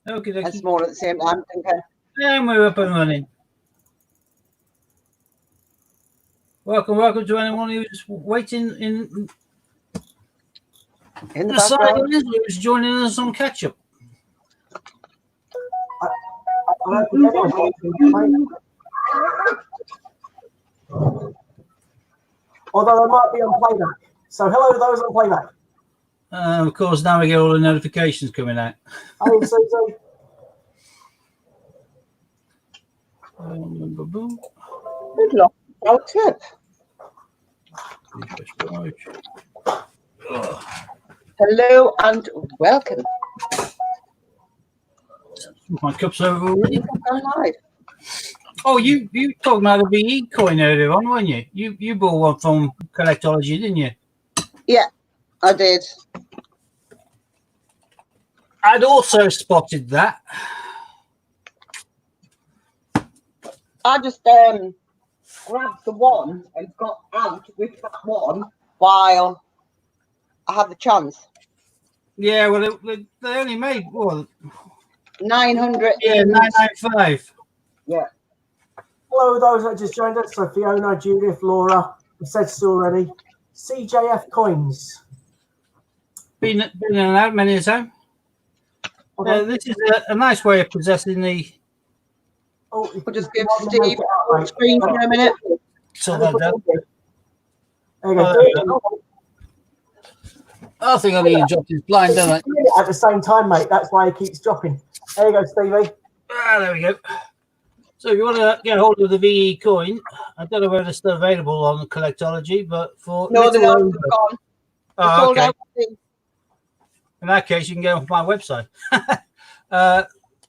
Okay, and small at the same time. Okay. And we're up and running. Welcome to anyone who's waiting in In the the background. silence, who's joining us on catch up. Although I might be on playback. So hello to those on playback. Of course, now we get all the notifications coming out. Hey, Susie. Good luck. Oh, tip. Hello and welcome. My cup's over already. Live. Oh, you talking about the VE coin earlier on, weren't you? You bought one from Collectology, didn't you? Yeah, I did. I'd also spotted that. I just grabbed the one and got out with that one while I had the chance. Yeah, well, they only made what? 900. Yeah, 995. Yeah. Hello, those that just joined us. So Fiona, Judith, Laura, I've said this already. CJF coins. Been in and out many a time. This is a nice way of possessing the. Oh, we'll just give Steve a screen for a minute. So that down. There you go. I think I need to drop his blind, don't I? At the same time, mate. That's why he keeps dropping. There you go, Stevie. There we go. So if you want to get hold of the VE coin, I don't know whether it's still available on Collectology, but for no, they're not gone. Oh, okay. In that case, you can get off my website.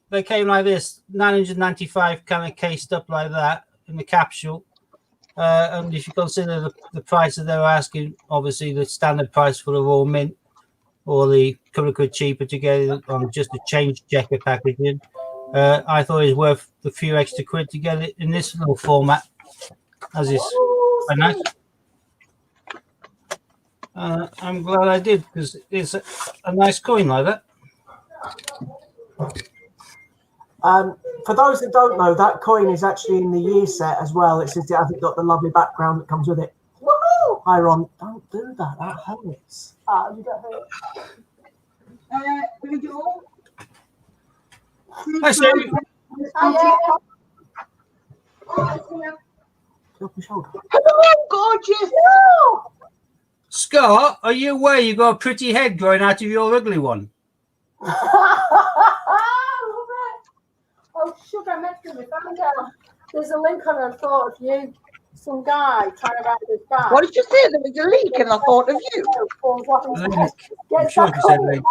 They came like this, 995 kind of cased up like that in the capsule. And if you consider the price that they were asking, obviously the standard price for the raw mint or the couple of quid cheaper to get it on just a change checker packaging, I thought it was worth the few extra quid to get it in this little format, as is quite nice. I'm glad I did because it's a nice coin like that. For those that don't know, that coin is actually in the year set as well. It says it hasn't got the lovely background that comes with it. Woohoo! Hi, Ron. Don't do that. That hurts. You got hurt. Here we go. Hi, Steve. Hello, gorgeous. Scott, are you aware you got a pretty head growing out of your ugly one? Oh, sugar, I meant to find out. There's a link on a thought of you. Some guy trying to ride his bike. What did you say? There was a leak and I thought of you. I'm sure she said link.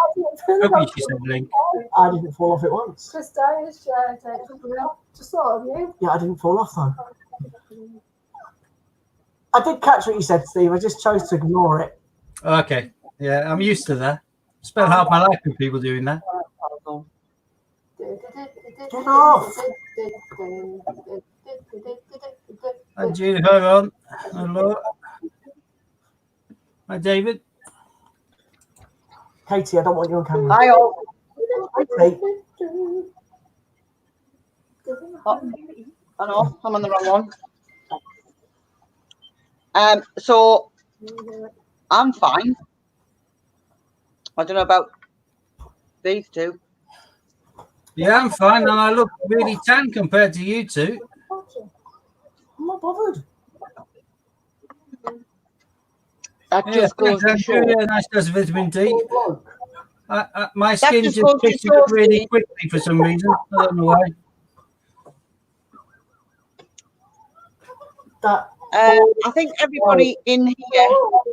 Hopefully she said link. I didn't fall off it once. Chris Davis, just thought of you. Yeah, I didn't fall off though. I did catch what you said, Steve. I just chose to ignore it. Okay. Yeah, I'm used to that. Spent half my life with people doing that. Get off! Hi, Judy. Hi, Ron. Hello. Hi, David. Katie, I don't want you on camera. Hi, all. Katie. Oh, I know, I'm on the wrong one. So I'm fine. I don't know about these two. Yeah, I'm fine, and I look really tan compared to you two. I'm not bothered. That just goes to show. Yeah, nice dose of vitamin D. My skin just picks it up really quickly for some reason. I don't know why. I think everybody in here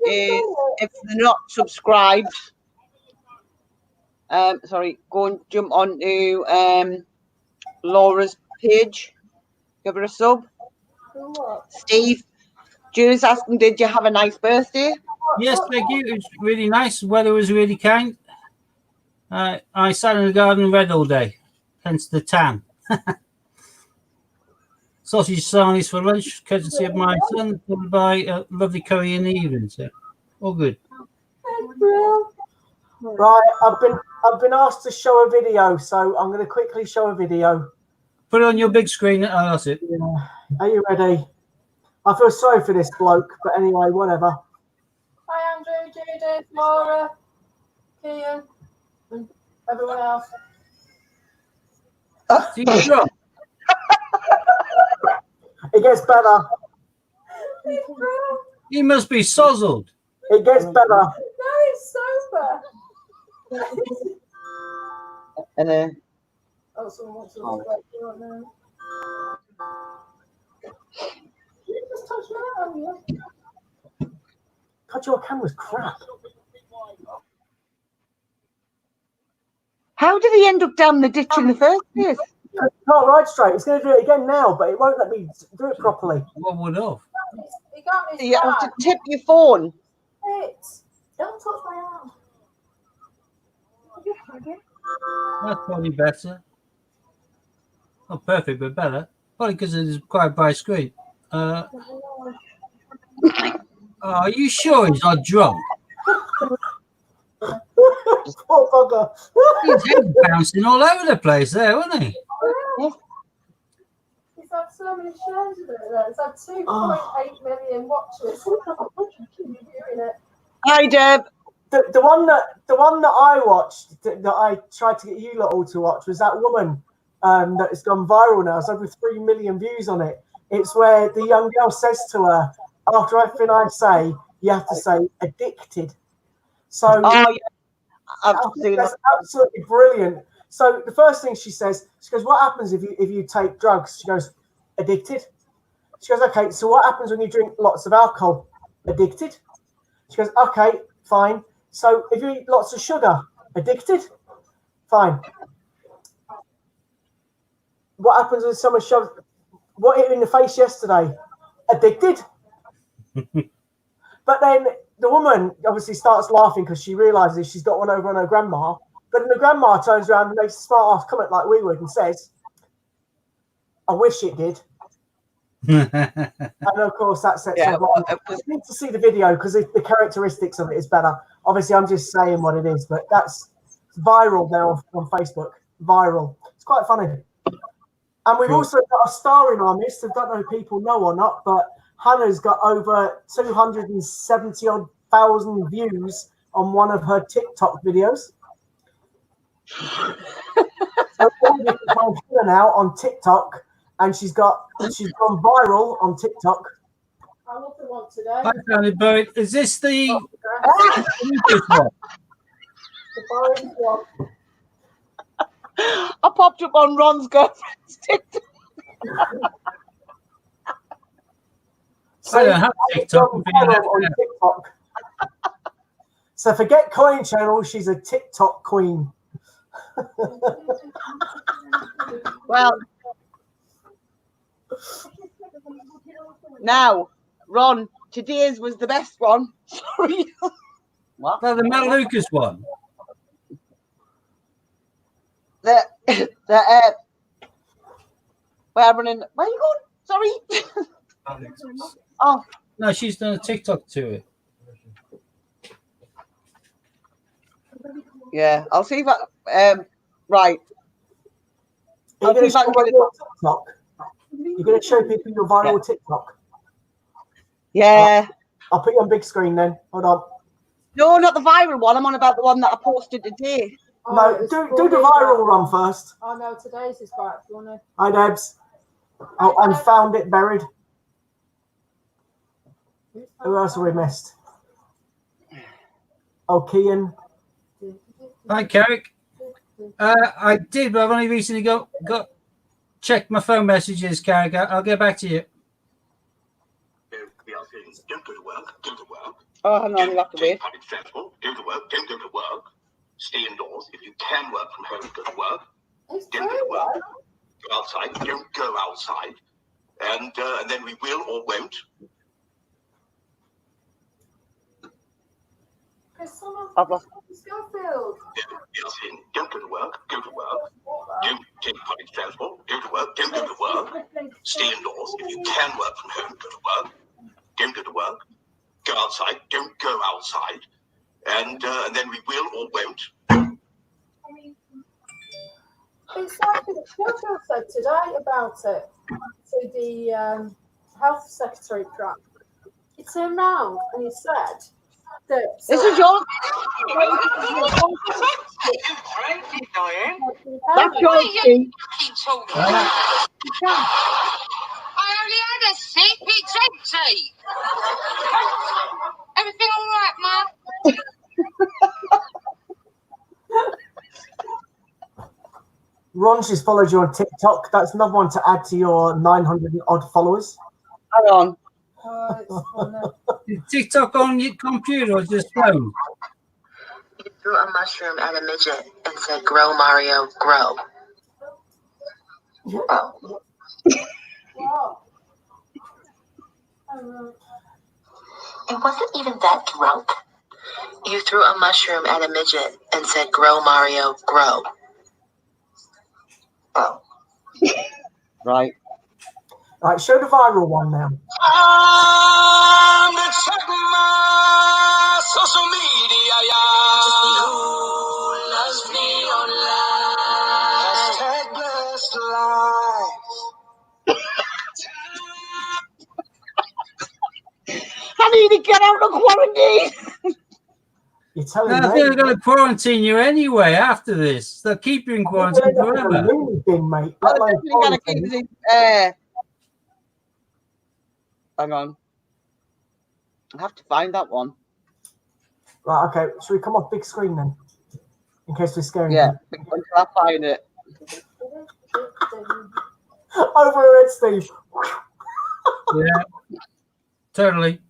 is, if they're not subscribed, go and jump onto Laura's page. Give her a sub. Steve, Julie's asking, did you have a nice birthday? Yes, thank you. It was really nice. The weather was really kind. I sat in the garden and read all day, hence the tan. Sausage sarnies for lunch, courtesy of my son, followed by a lovely curry in the evening. So, all good. Right, I've been asked to show a video, so I'm going to quickly show a video. Put it on your big screen. Oh, that's it. Yeah. Are you ready? I feel sorry for this bloke, but anyway, whatever. Hi, Andrew, Judith, Laura, Kian, and everyone else. See, sure. It gets better. He must be sozzled. It gets better. No, he's sober. And then Oh, someone wants to look like you right now. You just touched my arm, yeah? God, your camera's crap. how did he end up down the ditch in the first place? Can't ride straight. It's going to do it again now, but it won't let me do it properly. What would have? He got me. You have to tip your phone. Don't touch my arm. That's probably better. Not perfect, but better. Probably because it's quite a bright screen. Are you sure he's not drunk? Poor bugger. His head bouncing all over the place there, wasn't he? He's had so many shows of it. It's had 2.8 million watches. Viewing it. Hi, Deb. The one that I watched that I tried to get you lot all to watch was that woman that has gone viral now. It's over 3 million views on it. It's where the young girl says to her, after everything I say, you have to say addicted. So I've seen that's it. absolutely brilliant. So the first thing she goes, what happens if you take drugs? She goes, addicted. She goes, okay, so what happens when you drink lots of alcohol? Addicted. She goes, okay, fine. So if you eat lots of sugar, addicted? Fine. What happens when someone shoves what hit you in the face yesterday? Addicted? But then the woman obviously starts laughing because she realizes she's got one over on her grandma. But then the grandma turns around and makes a smart ass comment like we would and says, I wish it did. And of course that sets her off. You need to see the video because the characteristics of it is better. Obviously, I'm just saying what it is, but that's viral now on Facebook. Viral. It's quite funny. And we've also got a star in our midst. I don't know if people know or not, but Hannah's got over 270,000 views on one of her TikTok videos. So you can find Hannah now on TikTok, and she's gone viral on TikTok. I love the one today. I found it buried. Is this the The boring one. I popped up on Ron's girlfriend's TikTok. I don't have TikTok. On TikTok. So forget Coin Channel. She's a TikTok queen. Well, now, Ron, today's was the best one. Sorry. What? The Matt Lucas one. We're running. Where are you going? Sorry. Oh, No, she's done a TikTok to it. yeah. I'll see if I. Right. Are you going to show people your TikTok? You're going to show people your viral TikTok? Yeah. I'll put you on big screen then. Hold on. No, not the viral one. I'm on about the one that I posted today. No, do the viral run first. Oh no, today's is quite funny. Hi, Debs. Oh, and found it buried. Who else have we missed? Oh, Kian. Hi, Carrick. I did, but I've only recently got checked my phone messages, Carrick. I'll get back to you. Don't go to work. Go to work. Oh, hang on, you'll have to wait. Public transport. Go to work. Don't go to work. Stay indoors. If you can work from home, go to work. It's Don't true, go to work. though. Go outside. Don't go outside. And then we will or won't. Because some of I've lost. Schofield. Don't go to work. Go to work. Don't take public transport. Go to work. Don't go to work. Stay indoors. If you can work from home, go to work. Don't go to work. Go outside. Don't go outside. and then we will or won't. It's like Churchill said today about it to the health secretary crap. He turned round and he said that. This is your. That's your key. I only had a sip, it's empty. Everything all right, Mum? Ron, she's followed you on TikTok. That's another one to add to your 900 and odd followers. Hang on. Is TikTok on your computer or just phone? You threw a mushroom at a midget and said, "Grow, Mario, grow." Oh. Wow. It wasn't even that drunk. You threw a mushroom at a midget and said, "Grow, Mario, grow." Oh. Right. Right, show the viral one now. I'm check my social media, yeah. Who loves me online? Hashtag blessed life. I need to get out of quarantine. You're telling No, me. they're going to quarantine you anyway after this. They'll keep you in quarantine forever. Bin, mate. I'm definitely gonna keep this. Hang on. I have to find that one. Right, okay. Should we come off big screen then? In case we're scaring Yeah, you. until I find it. Over here, Steve. Yeah, totally.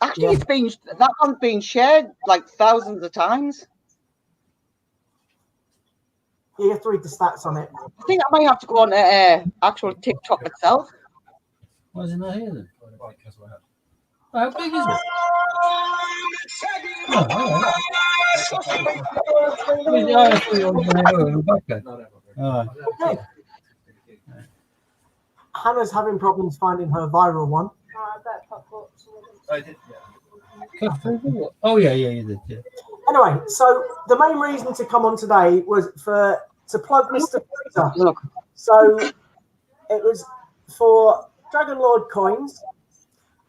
Actually, it's been that one's been shared like thousands of times. You have to read the stats on it. I think I might have to go on actual TikTok itself. Why is it not here then? How big is it? Oh, all right. I thought you were on Okay. Hannah's having problems finding her viral one. I better pop up some of Oh yeah, you did. Yeah. Anyway, so the main reason to come on today was to plug Mr. Freezer. Look. So it was for Dragon Lord coins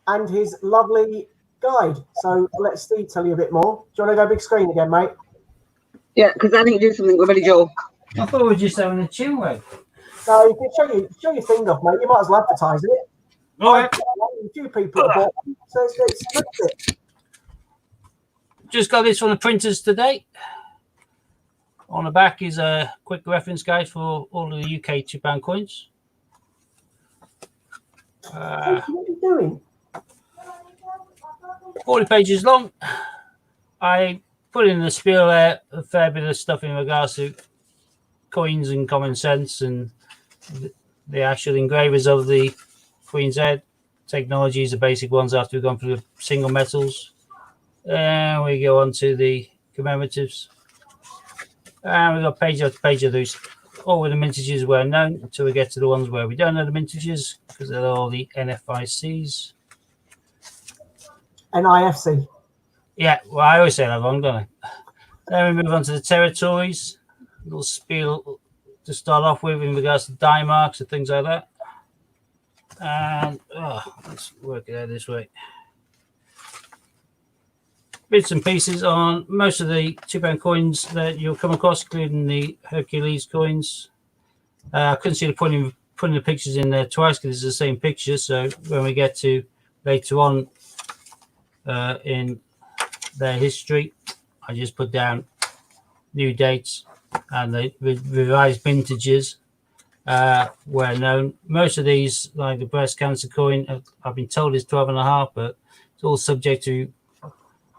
and his lovely guide. So let Steve tell you a bit more. Do you want to go big screen again, mate? Yeah, because I need to do something with Billy Joe. I thought we were just having a chill wave. No, you can show your thing off, mate. You might as well advertise it. All right. A few people have bought them, so it's it. Just got this from the printers today. On the back is a quick reference guide for all of the UK £2 coins. What are you doing? 40 pages long. I put in the spiel there a fair bit of stuff in regards to coins and common sense and the actual engravers of the Queen's Head. Technologies, the basic ones after we've gone through the single metals. And we go on to the commemoratives. And we've got page after page of those. All of the mintages were known until we get to the ones where we don't know the mintages because they're all the NFICs. NIFC. Yeah, well, I always say that wrong, don't I? Then we move on to the territories. A little spiel to start off with in regards to die marks and things like that. And let's work it out this way. Bits and pieces on most of the £2 coins that you'll come across, including the Hercules coins. I couldn't see the point in putting the pictures in there twice because it's the same picture. So when we get to later on in their history, I just put down new dates and the revised vintages were known. Most of these, like the breast cancer coin, I've been told is 12.5, but it's all subject to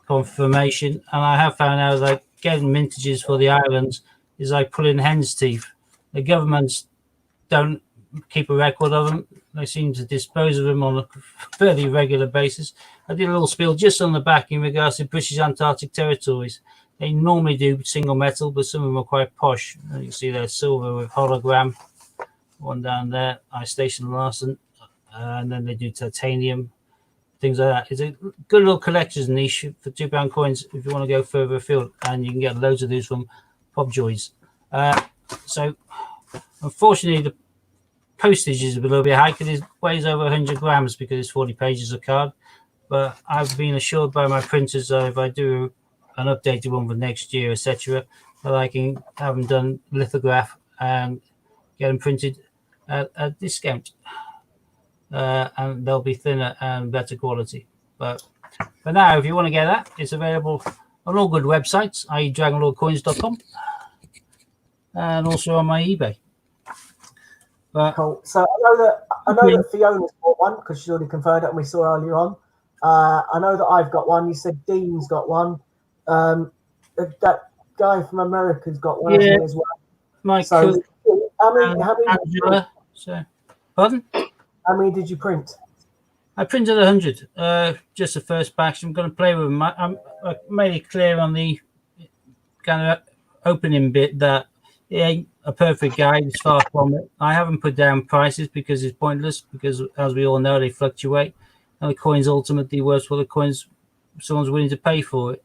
confirmation. And I have found out like getting mintages for the islands is like pulling hen's teeth. The governments don't keep a record of them. They seem to dispose of them on a fairly regular basis. I did a little spiel just on the back in regards to British Antarctic territories. They normally do single metal, but some of them are quite posh. You can see they're silver with hologram. one down there, I Station Larson, and then they do titanium, things like that. It's a good little collector's niche for £2 coins if you want to go further afield, and you can get loads of these from Pobjoys. So unfortunately, the postage is a little bit high because it weighs over 100 grams because it's 40 pages of card. But I've been assured by my printers that if I do an updated one for next year, etc., that I can have them done lithograph and get them printed at a discount. And they'll be thinner and better quality. But for now, if you want to get that, it's available on all good websites, i.e. dragonlordcoins.com, and also on my eBay. But cool. So I know that Fiona's bought one because she's already confirmed it, and we saw earlier on. I know that I've got one. You said Dean's got one. That guy from America's got one as well. My so, how many Angela. So, pardon? How many did you print? I printed 100. Just the first batch. I'm going to play with them. I made it clear on the kind of opening bit that it ain't a perfect guide. It's far from it. I haven't put down prices because it's pointless, because as we all know, they fluctuate, and the coin's ultimately worth what the coins someone's willing to pay for it.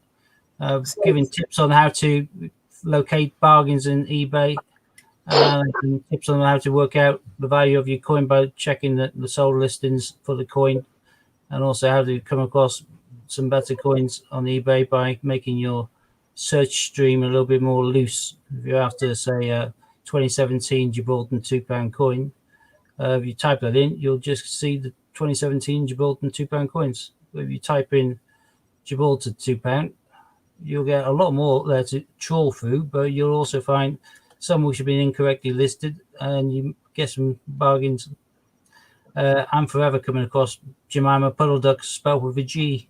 Giving tips on how to locate bargains in eBay, and tips on how to work out the value of your coin by checking the sold listings for the coin, and also how to come across some better coins on eBay by making your search stream a little bit more loose. If you're after, say, 2017 Gibraltar £2 coin, if you type that in, you'll just see the 2017 Gibraltar £2 coins. If you type in Gibraltar £2, you'll get a lot more there to trawl through, but you'll also find some which have been incorrectly listed, and you get some bargains. I'm forever coming across Jemima Puddle Duck spelled with a G.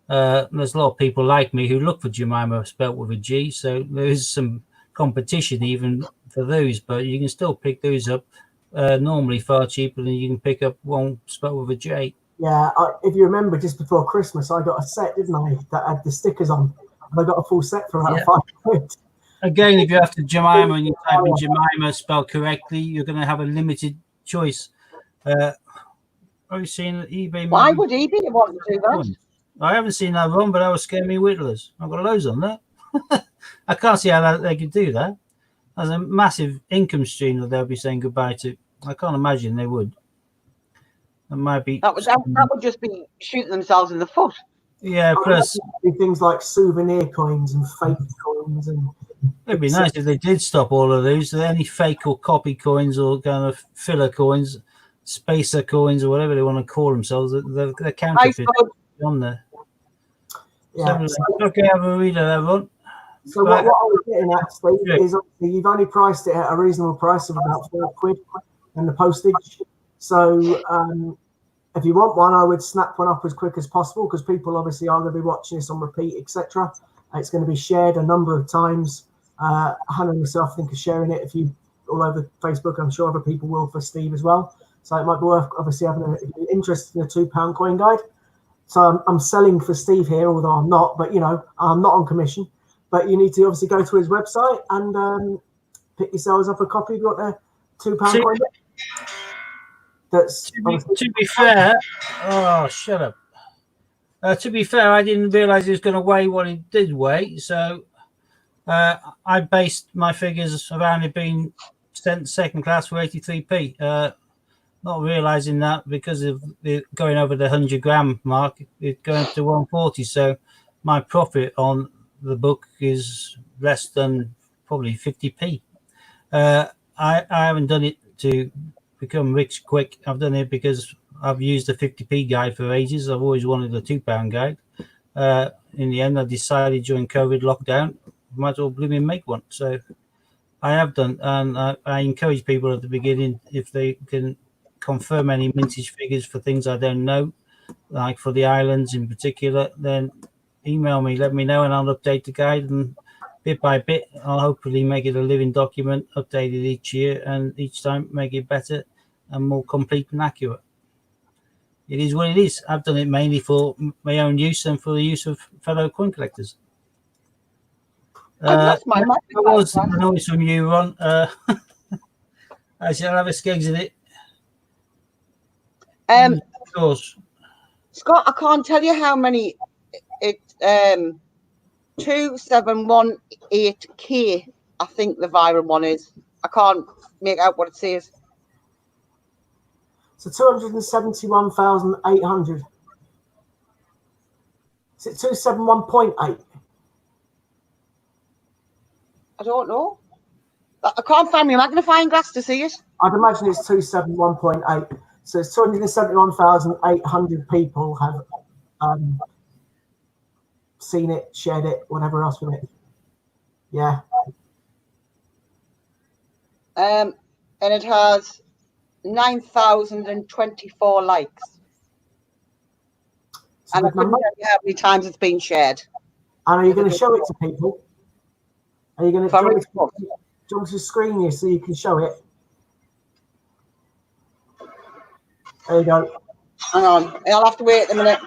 There's a lot of people like me who look for Jemima spelled with a G, so there is some competition even for those, but you can still pick those up normally far cheaper than you can pick up one spelled with a J. Yeah, if you remember, just before Christmas, I got a set, didn't I, that had the stickers on. And I got a full set for about £5. Again, if you're after Jemima and you type in Jemima spelled correctly, you're going to have a limited choice. Have you seen eBay? Why would eBay want to do that? I haven't seen that one, but that was Scare Me Whittlers. I've got loads on that. I can't see how they could do that. There's a massive income stream that they'll be saying goodbye to. I can't imagine they would. It might be that would just be shooting themselves in the foot. Yeah, plus things like souvenir coins and fake coins, and it'd be nice if they did stop all of those. Any fake or copy coins or kind of filler coins, spacer coins, or whatever they want to call themselves, they're counterfeit on there. Yeah. Okay, have a read of that one. So what I was getting at, Steve, is obviously you've only priced it at a reasonable price of about £4 and the postage. So if you want one, I would snap one up as quick as possible, because people obviously are going to be watching this on repeat, etc. It's going to be shared a number of times. Hannah and myself think of sharing it if you all over Facebook. I'm sure other people will for Steve as well. So it might be worth obviously having an interest in a £2 coin guide. So I'm selling for Steve here, although I'm not. But I'm not on commission. But you need to obviously go to his website and pick yourselves up a copy. You've got a £2 coin. That's to be fair. Oh, shut up. To be fair, I didn't realise it was going to weigh what it did weigh. So I based my figures around it being sent second class for 83p. Not realising that because of it going over the 100 gram mark, it's going up to 140. So my profit on the book is less than probably 50p. I haven't done it to become rich quick. I've done it because I've used the 50p guide for ages. I've always wanted a £2 guide. In the end, I decided during COVID lockdown, might as well blooming make one. So I have done, and I encourage people at the beginning, if they can confirm any mintage figures for things I don't know, like for the islands in particular, then email me, let me know, and I'll update the guide, and bit by bit I'll hopefully make it a living document, updated each year, and each time make it better and more complete and accurate. It is what it is. I've done it mainly for my own use and for the use of fellow coin collectors. That's my was a noise from you, Ron. I shall have a skegs in it. Of course. Scott, I can't tell you how many. It 2718K. I think the viral one is. I can't make out what it says. So 271,800. Is it 271.8? I don't know. I can't find my magnifying glass to see it. I'd imagine it's 271.8. So it's 271,800 people have seen it, shared it, whatever else with it. Yeah. And it has 9,024 likes. And I couldn't tell you how many times it's been shared. And are you going to show it to people? Are you going to jump to screen you so you can show it? There you go. Hang on, I'll have to wait a minute.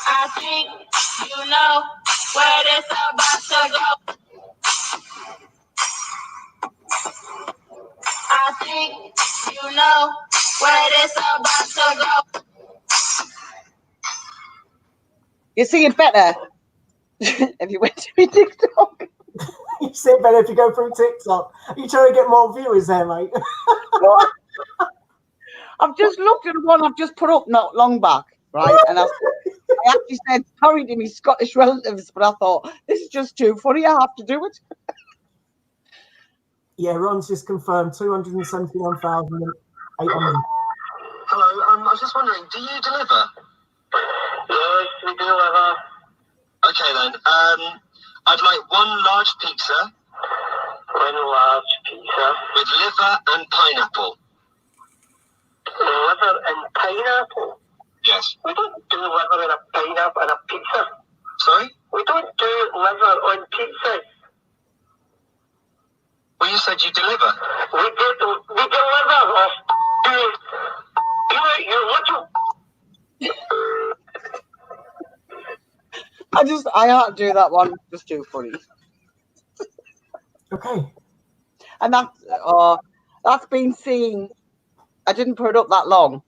I think you know where this about to go. I think you know where this about to go. You see it better if you went to my TikTok. You see it better if you go through TikTok. You're trying to get more viewers there, mate. I've just looked at the one I've just put up not long back, right? And I actually said sorry to my Scottish relatives, but I thought this is just too funny. I have to do it. Yeah, Ron's just confirmed 271,800. Hello, I was just wondering, do you deliver? Yes, we deliver. Okay then. I'd like one large pizza. One large pizza. With liver and pineapple. Liver and pineapple? Yes. We don't do liver and a pineapple and a pizza. Sorry? We don't do liver on pizza. Well, you said you deliver. We deliver. You're little. I can't do that one. Just too funny. Okay. And that's been seen. I didn't put it up that long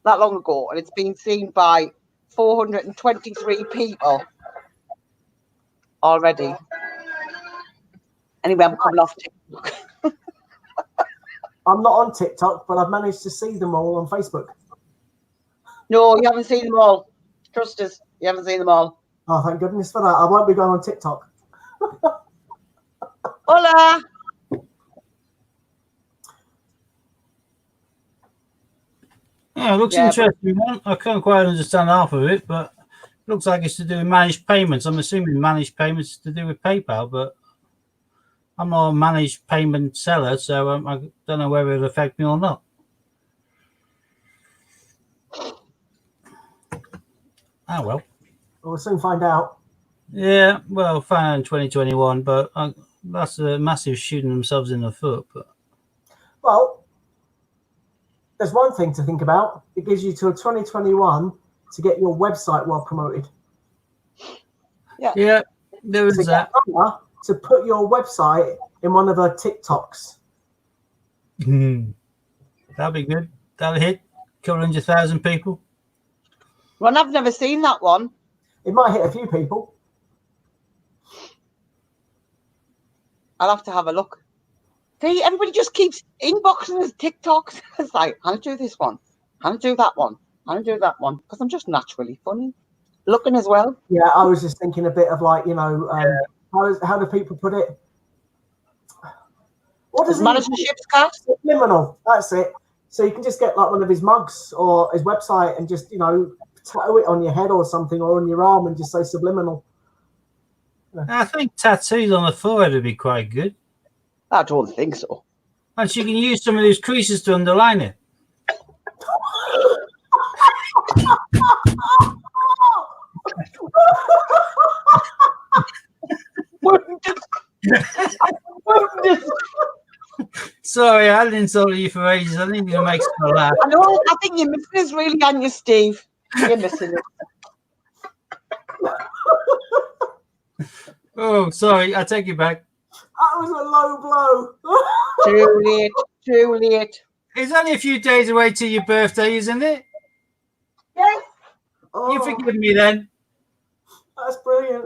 ago, and it's been seen by 423 people already. Anyway, I'm coming off TikTok. I'm not on TikTok, but I've managed to see them all on Facebook. No, you haven't seen them all. Trust us, you haven't seen them all. Oh, thank goodness for that. I won't be going on TikTok. Hola. Yeah, it looks interesting. I can't quite understand half of it, but it looks like it's to do with managed payments. I'm assuming managed payments is to do with PayPal, but I'm not a managed payment seller, so I don't know whether it'll affect me or not. Ah, well. We'll soon find out. Yeah, well, find out in 2021, but that's a massive shooting themselves in the foot. But well, there's one thing to think about. It gives you till 2021 to get your website well promoted. Yeah, there is that. To put your website in one of her TikToks. That'll be good. That'll hit a couple 100,000 people. Well, I've never seen that one. It might hit a few people. I'll have to have a look. See, everybody just keeps inboxing us TikToks. It's like, how to do this one? How to do that one? How to do that one? Because I'm just naturally funny. Looking as well. Yeah, I was just thinking a bit of like, how do people put it? What does managership's cat? Subliminal. That's it. So you can just get like one of his mugs or his website and just, tattoo it on your head or something or on your arm and just say subliminal. I think tattoos on the forehead would be quite good. I don't think so. And she can use some of these creases to underline it. Sorry, I hadn't insulted you for ages. I think it makes me laugh. I know. I think you're missing us really, aren't you, Steve? You're missing us. Oh, sorry. I take it back. That was a low blow. Too late. Too late. It's only a few days away till your birthday, isn't it? Yes. You Oh, forgive me then. that's brilliant.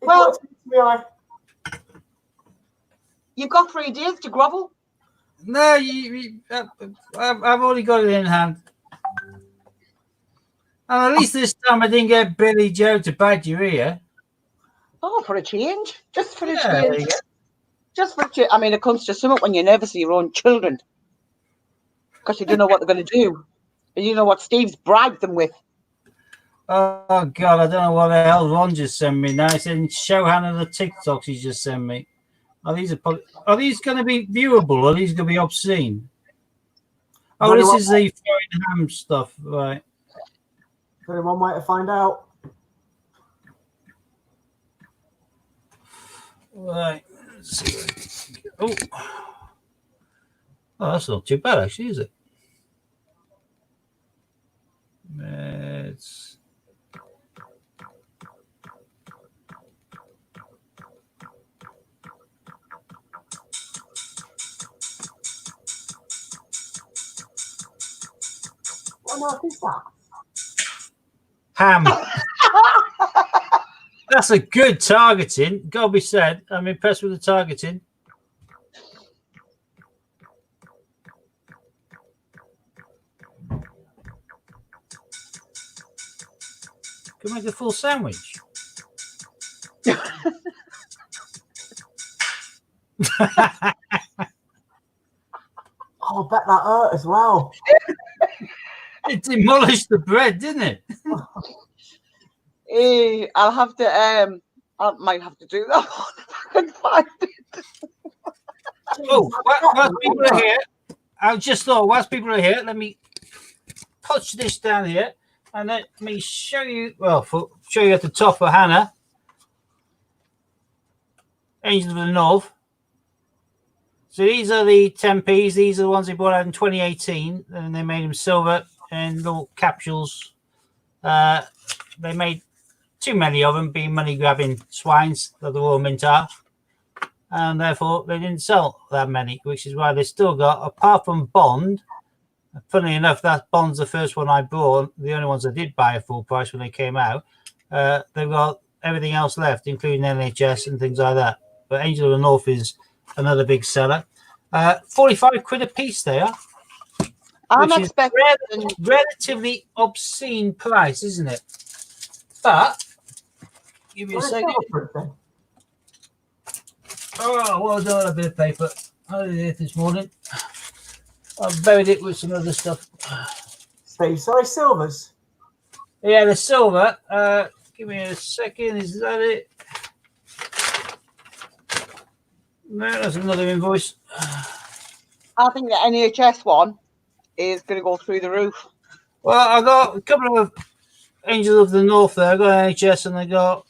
It Well- got a tear to my eye. You've got 3 days to grovel. No, I've already got it in hand. And at least this time I didn't get Billy Joe to bite your ear. Oh, for a change. Just for a Yeah, there you change. go. Just for a change. I mean, it comes to something when you're nervous of your own children. Because you don't know what they're going to do. And you know what Steve's bribed them with. Oh God, I don't know what the hell Ron just sent me now. He said show Hannah the TikToks he just sent me. Are these going to be viewable? Or are these going to be obscene? Oh, this is the foreign ham stuff, right? Only one way to find out. Right. Let's see. Oh, that's not too bad, actually, is it? It's What on earth is that? ham. That's a good targeting. Gotta be said. I'm impressed with the targeting. Can make a full sandwich. Oh, I bet that hurt as well. It demolished the bread, didn't it? I'll have to, I might have to do that one if I can find it. Oh, whilst people are here, I just thought, whilst people are here, let me push this down here and let me show you, show you at the top for Hannah. Angels of the North. So these are the 10p's. These are the ones they brought out in 2018, and they made them silver in little capsules. They made too many of them, being money-grabbing swines that the Royal Mint are, and therefore they didn't sell that many, which is why they still got, apart from Bond. Funnily enough, that Bond's the first one I bought, the only ones I did buy at full price when they came out. They've got everything else left, including NHS and things like that. But Angel of the North is another big seller. 45 quid a piece they are. I'm which is expecting relatively obscene price, isn't it? But give me a second. Oh, well done, a bit of paper. I did it this morning. I've buried it with some other stuff. Steve, sorry, silvers. Yeah, the silver. Give me a second. Is that it? No, that's another invoice. I think the NHS one is going to go through the roof. Well, I got a couple of Angels of the North there. I got NHS and I got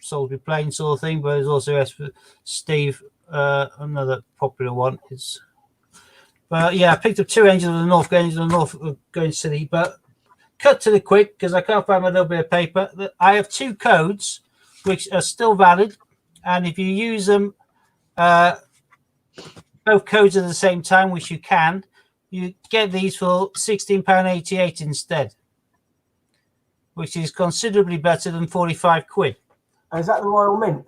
Salisbury Plain sort of thing, but there's also S for Steve, another popular one. But yeah, I picked up 2 Angels of the North, going city. But cut to the quick because I can't find my little bit of paper. I have 2 codes which are still valid, and if you use them, both codes at the same time, which you can, you get these for £16.88 instead, which is considerably better than 45 quid. Is that the Royal Mint?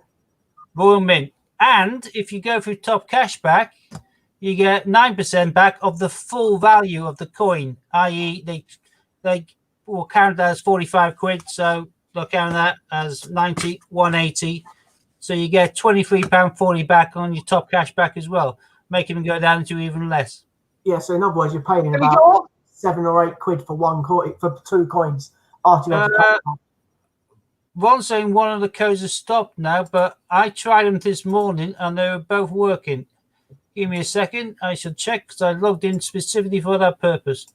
Royal Mint. And if you go through Top Cashback, you get 9% back of the full value of the coin, i.e. they will count that as 45 quid, so they'll count that as 90, 180. So you get £23.40 back on your Top Cashback as well, making them go down to even less. Yeah, so in other words, you're paying about 7 or 8 quid for one coin, for 2 coins after you have the cashback. Ron's saying one of the codes has stopped now, but I tried them this morning and they were both working. Give me a second. I should check because I logged in specifically for that purpose.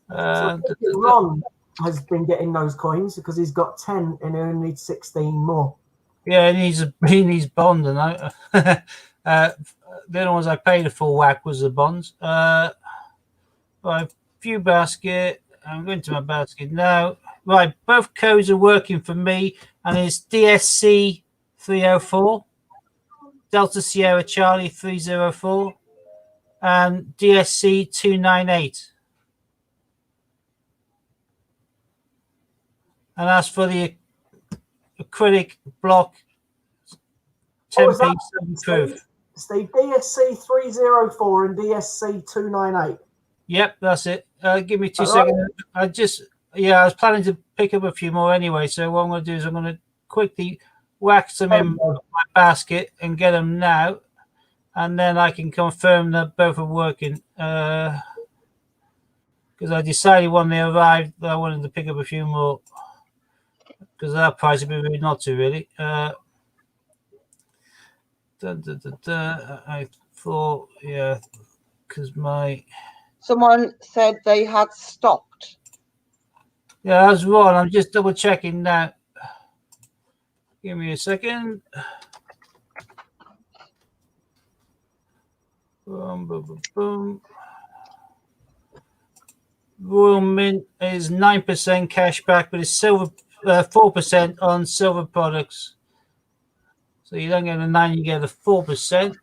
Ron has been getting those coins because he's got 10 and he only needs 16 more. Yeah, he needs bond, and the other ones I paid a full whack was the bonds. A few basket. I'm going to my basket now. Right, both codes are working for me, and it's DSC 304, Delta Sierra Charlie 304, and DSC 298. And as for the acrylic block, 10p proof. Steve, DSC 304 and DSC 298. Yep, that's it. Give me 2 seconds. I was planning to pick up a few more anyway. So what I'm going to do is I'm going to quickly wax them in my basket and get them now, and then I can confirm that both are working. Because I decided when they arrived that I wanted to pick up a few more. Because that price would be rude not to, really. I thought, yeah, because my... Someone said they had stopped. Yeah, that's wrong. I'm just double checking now. Give me a second. Boom, boom, boom, boom. Royal Mint is 9% cash back, but it's silver 4% on silver products. So you don't get a 9, you get a 4%.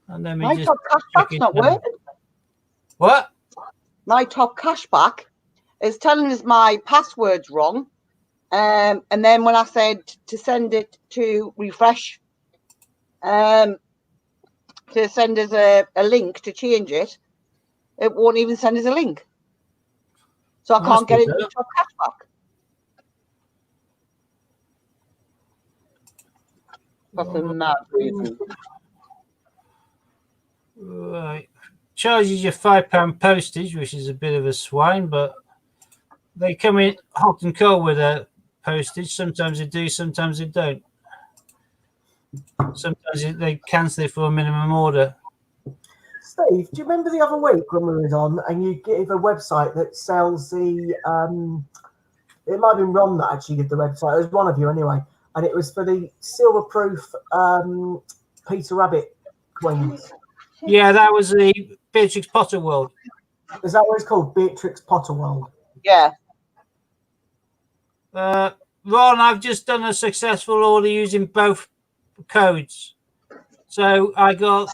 And then My top cashback's not working. What? My top cashback is telling us my password's wrong. And then when I said to send it to refresh, to send us a link to change it, it won't even send us a link. So I can't get into the top cashback. That's a mad reason. Right. Charges you £5 postage, which is a bit of a swine, but they come in hot and cold with a postage. Sometimes they do, sometimes they don't. Sometimes they cancel it for a minimum order. Steve, do you remember the other week when we were on and you gave a website that sells the it might have been Ron that actually did the website. It was one of you anyway, and it was for the silver proof Peter Rabbit coins. Yeah, that was the Beatrix Potter World. Is that what it's called? Beatrix Potter World? Yeah. Ron, I've just done a successful order using both codes. So I got,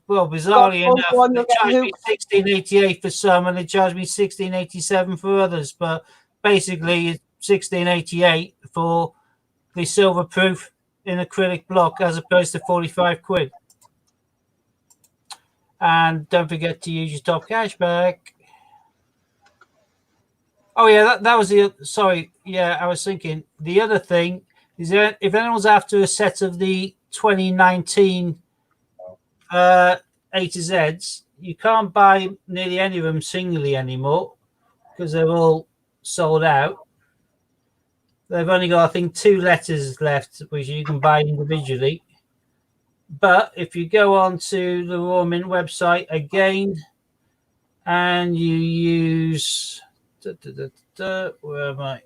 well, bizarrely enough, they charged me $16.88 for some and they charged me $16.87 for others. But basically, it's $16.88 for the silver proof in acrylic block as opposed to 45 quid. And don't forget to use your top cashback. Oh, yeah, that was the... Sorry, yeah, I was thinking. The other thing is that if anyone's after a set of the 2019 A to Zs, you can't buy nearly any of them singly anymore because they're all sold out. They've only got, I think, 2 letters left, which you can buy individually. But if you go on to the Royal Mint website again and you use... where am I?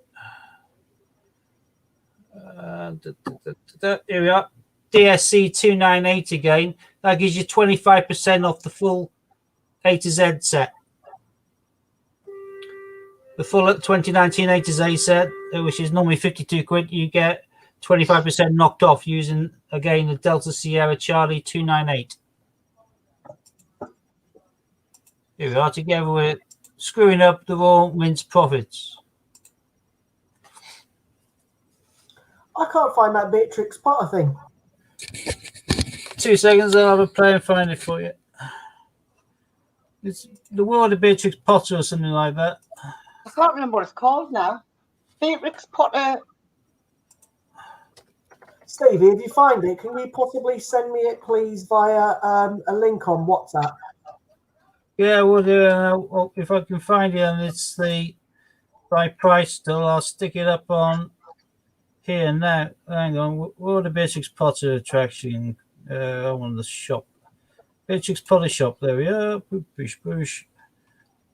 Here we are. DSC 298 again. That gives you 25% off the full A to Z set. The full 2019 A to Z set, which is normally 52 quid, you get 25% knocked off using, again, the Delta Sierra Charlie 298. Here we are, together with screwing up the Royal Mint's profits. I can't find that Beatrix Potter thing. 2 seconds, I'll have a play and find it for you. It's the World of Beatrix Potter or something like that. I can't remember what it's called now. Beatrix Potter. Stevie, if you find it, can you possibly send me it, please, via a link on WhatsApp? Yeah, we'll do. If I can find it and it's the right price still, I'll stick it up on here now. Hang on. World of Beatrix Potter attraction. I want the shop. Beatrix Potter shop. There we are. Push, push.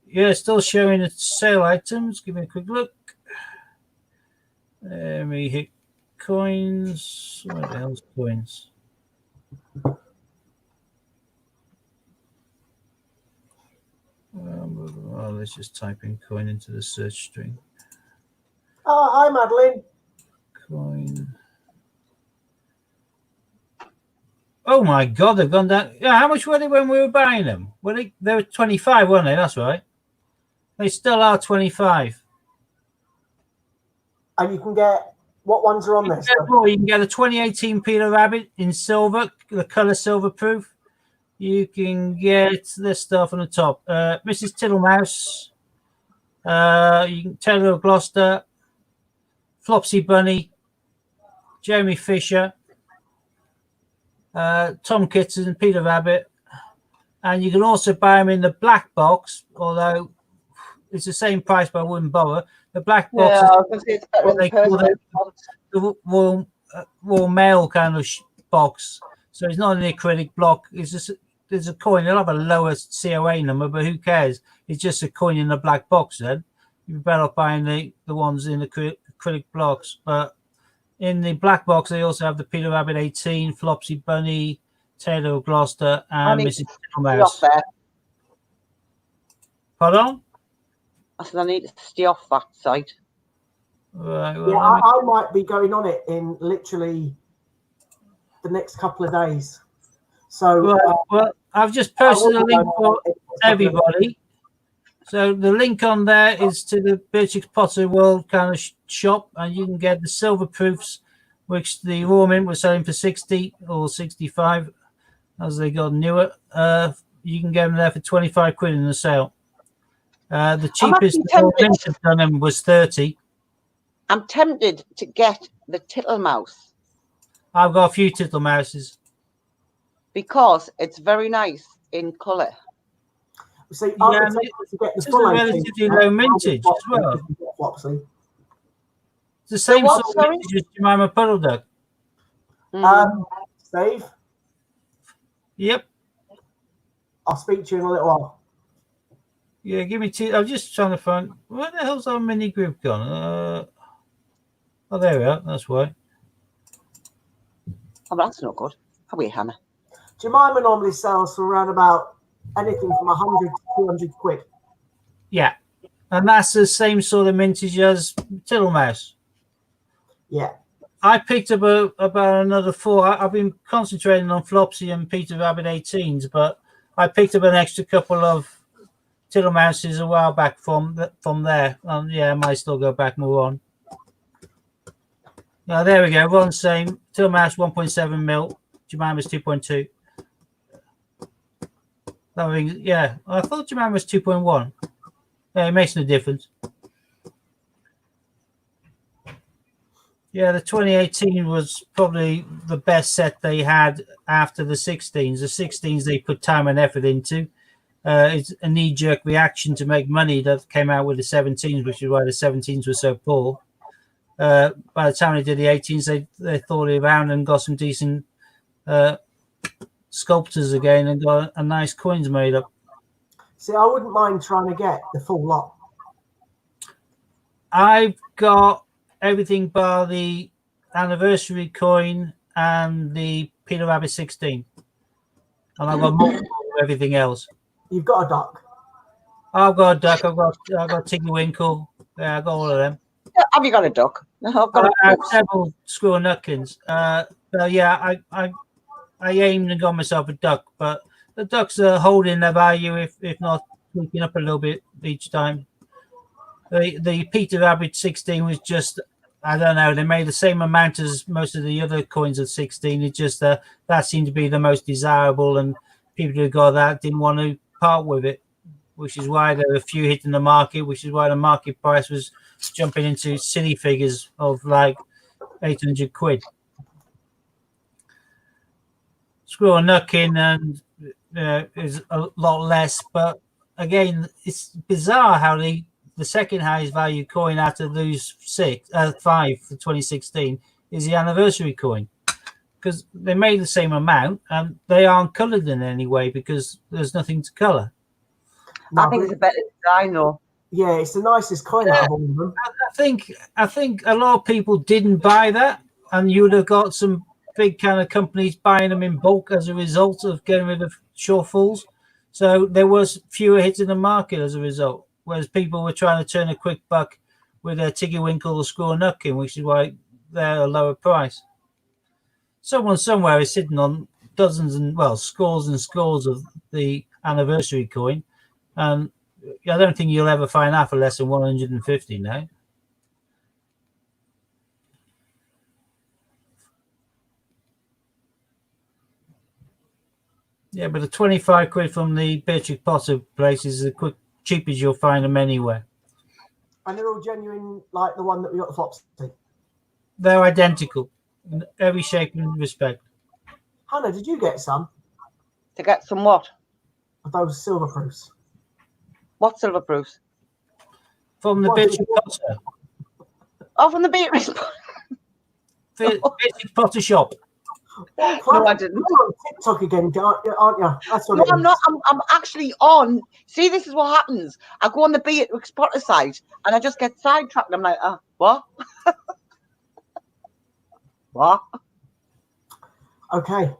Yeah, still showing the sale items. Give me a quick look. Let me hit coins. What the hell's coins? Well, let's just type in coin into the search string. Oh, hi, Madeline. Coin. Oh my God, they've gone down. Yeah, how much were they when we were buying them? They were 25, weren't they? That's right. They still are 25. And you can get, what ones are on this? You can get a 2018 Peter Rabbit in silver, the color silver proof. You can get this stuff on the top. Mrs. Tittlemouse. You can Taylor of Gloucester, Flopsy Bunny, Jamie Fisher, Tom Kitten, Peter Rabbit. And you can also buy them in the black box, although it's the same price, but I wouldn't bother. The black box is what they call the Royal Mail kind of box. So it's not an acrylic block. It's just there's a coin. It'll have a lower COA number, but who cares? It's just a coin in the black box. Then you're better off buying the ones in the acrylic blocks. But in the black box, they also have the Peter Rabbit 18, Flopsy Bunny, Taylor of Gloucester, and Mrs. Mouse. Pardon? I said I need to stay off that site. Right, well, yeah, I might be going on it in literally the next couple of days. So, well, I've just posted a link for everybody. So the link on there is to the Beatrix Potter World kind of shop, and you can get the silver proofs, which the Raw Mint was selling for 60 or 65, as they got newer. You can get them there for 25 quid in the sale. The cheapest Mint had done them was 30. I'm tempted to get the Tittlemouse. I've got a few Tittlemouses. Because it's very nice in colour. So it's a relatively low mintage as well. It's the same sort of mintage as Jemima Puddle Duck. Steve? Yep. I'll speak to you in a little while. Yeah, give me two. I'm just trying to find. Where the hell's our mini group gone? Oh, there we are. That's why. Oh, that's not good. How are you, Hannah? Jemima normally sells for around about anything from 100 to 200 quid. Yeah. And that's the same sort of mintage as Tittlemouse. Yeah. I picked up about another 4. I've been concentrating on Flopsy and Peter Rabbit 18s, but I picked up an extra couple of Tittlemouses a while back from there. Yeah, I might still go back more on. Now, there we go. We're on the same. Tittlemouse 1.7 mil. Jemima's 2.2. Yeah, I thought Jemima was 2.1. Yeah, it makes no difference. Yeah, the 2018 was probably the best set they had after the 16s. The 16s they put time and effort into. It's a knee-jerk reaction to make money that came out with the 17s, which is why the 17s were so poor. By the time they did the 18s, they thought around and got some decent sculptors again and got a nice coins made up. See, I wouldn't mind trying to get the full lot. I've got everything bar the anniversary coin and the Peter Rabbit 16. And I've got more everything else. You've got a duck. I've got a duck. I've got Tiggy Winkle. Yeah, I've got all of them. Have you got a duck? No, I have several Squirrel Nutkins. Yeah, I aimed and got myself a duck, but the ducks are holding their value, if not tweaking up a little bit each time. The Peter Rabbit 16 was just, I don't know, they made the same amount as most of the other coins of 16. It just that seemed to be the most desirable, and people who got that didn't want to part with it, which is why there were a few hitting the market, which is why the market price was jumping into silly figures of like 800 quid. Squirrel Nutkin and is a lot less, but again, it's bizarre how the second highest value coin out of those 5 for 2016 is the anniversary coin, because they made the same amount and they aren't coloured in any way because there's nothing to colour. I think it's a better design, though. Yeah, it's the nicest coin out of all of them. I think a lot of people didn't buy that, and you would have got some big kind of companies buying them in bulk as a result of getting rid of shortfalls. So there was fewer hits in the market as a result, whereas people were trying to turn a quick buck with their Tiggy Winkle or Score Nutkin, which is why they're a lower price. Someone somewhere is sitting on dozens and, well, scores and scores of the anniversary coin, and I don't think you'll ever find that for less than 150 now. Yeah, but the 25 quid from the Beatrix Potter place is the quick cheapest you'll find them anywhere. And they're all genuine, like the one that we got the flops to. They're identical in every shape and respect. Hannah, did you get some To get some what? of those silver proofs? What silver proofs? From the What Beatrix did- Potter. Oh, from the Beatrix. Beatrix Potter shop. No, I didn't. You're on TikTok again, aren't you? That's what No, it I'm is. not. I'm actually on. See, this is what happens. I go on the Beatrix Potter site and I just get sidetracked. I'm like, what? What? Okay.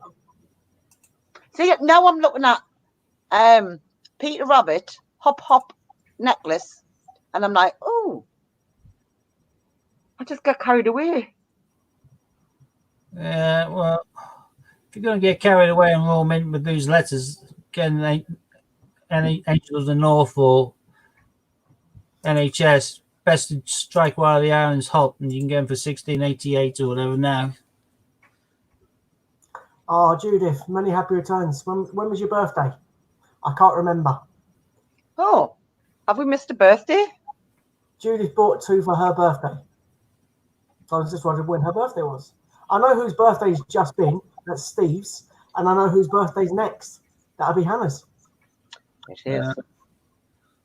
See, now I'm looking at Peter Rabbit hop hop necklace, and I'm like, oh, I just got carried away. Yeah, well, if you're going to get carried away and roll mint with these letters, again, any Angel of the North or NHS, best to strike while the iron's hot, and you can get them for 1688 or whatever now. Oh, Judith, many happy returns. When was your birthday? I can't remember. Oh, have we missed a birthday? Judith bought 2 for her birthday. So I was just wondering when her birthday was. I know whose birthday's just been. That's Steve's. And I know whose birthday's next. That'll be Hannah's. It is.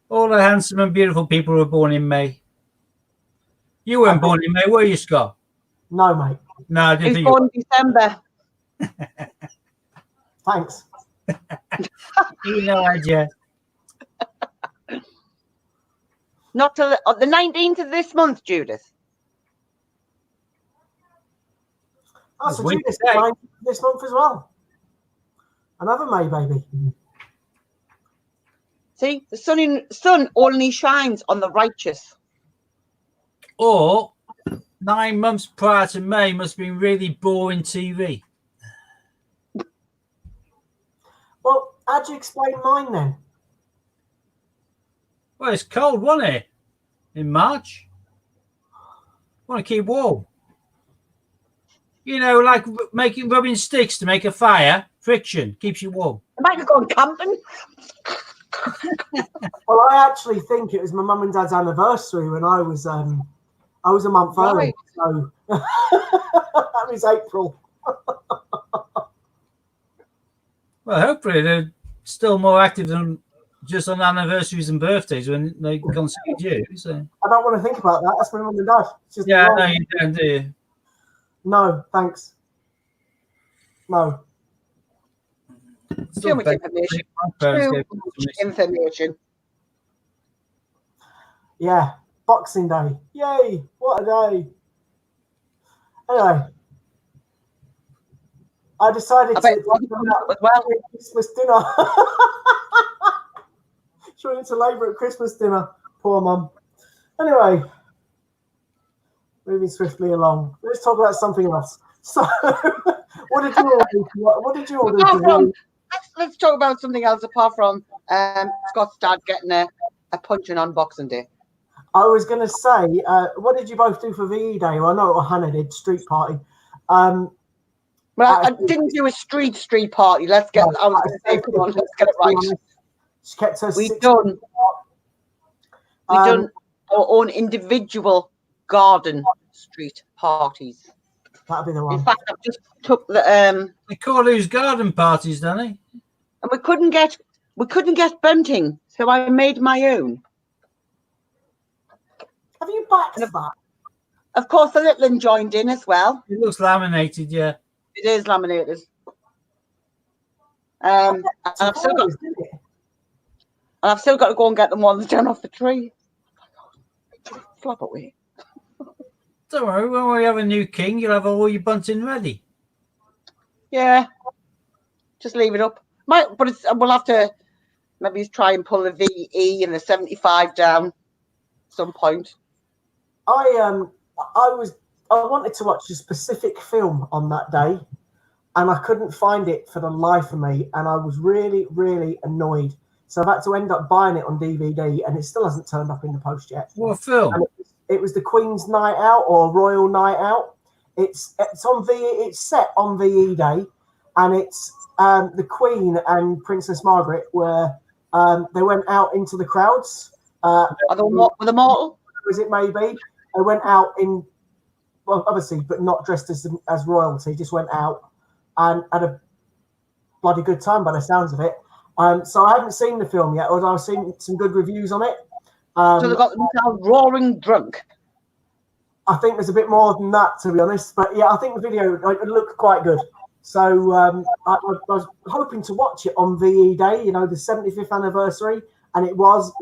All the handsome and beautiful people were born in May. You weren't born in May, were you, Scott? No, mate. No, I didn't He's think born in December. Thanks. you know, I just. Not till the 19th of this month, Judith. Oh, so That's Judith's Wednesday. mine this month as well. Another May baby. See, the sun only shines on the righteous. Or 9 months prior to May must have been really boring TV. Well, how'd you explain mine then? Well, it's cold, wasn't it? In March. Want to keep warm. You know, like rubbing sticks to make a fire. Friction keeps you warm. I might have gone camping. Well, I actually think it was my mum and dad's anniversary when I was a month early. Right. So that was April. Well, hopefully they're still more active than just on anniversaries and birthdays when they concede you. So. I don't want to think about that. That's my mum and dad. It's just Yeah, wrong. no, you don't, do you? No, thanks. No. Too much information. My parents Too gave much it to me. information. Yeah. Boxing Day. Yay. What a day. Anyway. I decided I bet to it's as well. Christmas dinner. She went into labour at Christmas dinner. Poor mum. Anyway, moving swiftly along. Let's talk about something else. So, what did you order? What did you order? Apart from, let's talk about something else apart from Scott's dad getting a punching on Boxing Day. I was going to say, what did you both do for VE Day? Well, I know what Hannah did, street party. Well, I didn't do a street party. Let's get. I was going to say, come on, let's get it right. She kept her. We done our own individual garden street parties. That'll be the one. In fact, I've just took the They call those garden parties, don't they? and we couldn't get bunting, so I made my own. Have you backed that? Of course, the little one joined in as well. It looks laminated, yeah. It is laminated. And I've still got to go and get them ones down off the tree. Flop away. Don't worry, when we have a new king, you'll have all your bunting ready. Yeah. Just leave it up. But we'll have to Maybe he's trying to pull the VE and the 75 down at some point. I wanted to watch a specific film on that day, and I couldn't find it for the life of me, and I was really, really annoyed. So I've had to end up buying it on DVD, and it still hasn't turned up in the post yet. What film? And it was the Queen's Night Out or Royal Night Out. It's on VE. It's set on VE Day, and it's the Queen and Princess Margaret were they went out into the crowds. Are they mortal? As it may be, they went out in, well, obviously, but not dressed as royalty. Just went out and had a bloody good time by the sounds of it. So I haven't seen the film yet, although I've seen some good reviews on it. So they got themselves roaring drunk. I think there's a bit more than that, to be honest. But yeah, I think the video it looked quite good. So I was hoping to watch it on VE Day, the 75th anniversary, and it was,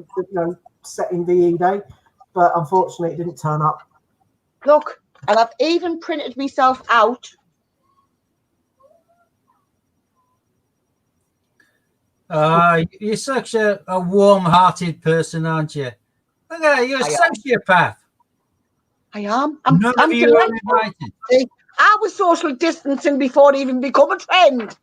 set in VE Day, but unfortunately it didn't turn up. Look, and I've even printed myself out. You're such a warm-hearted person, aren't you? Look at that, you're a sociopath. I am. I'm delighted. See, I was social distancing before it even become a trend.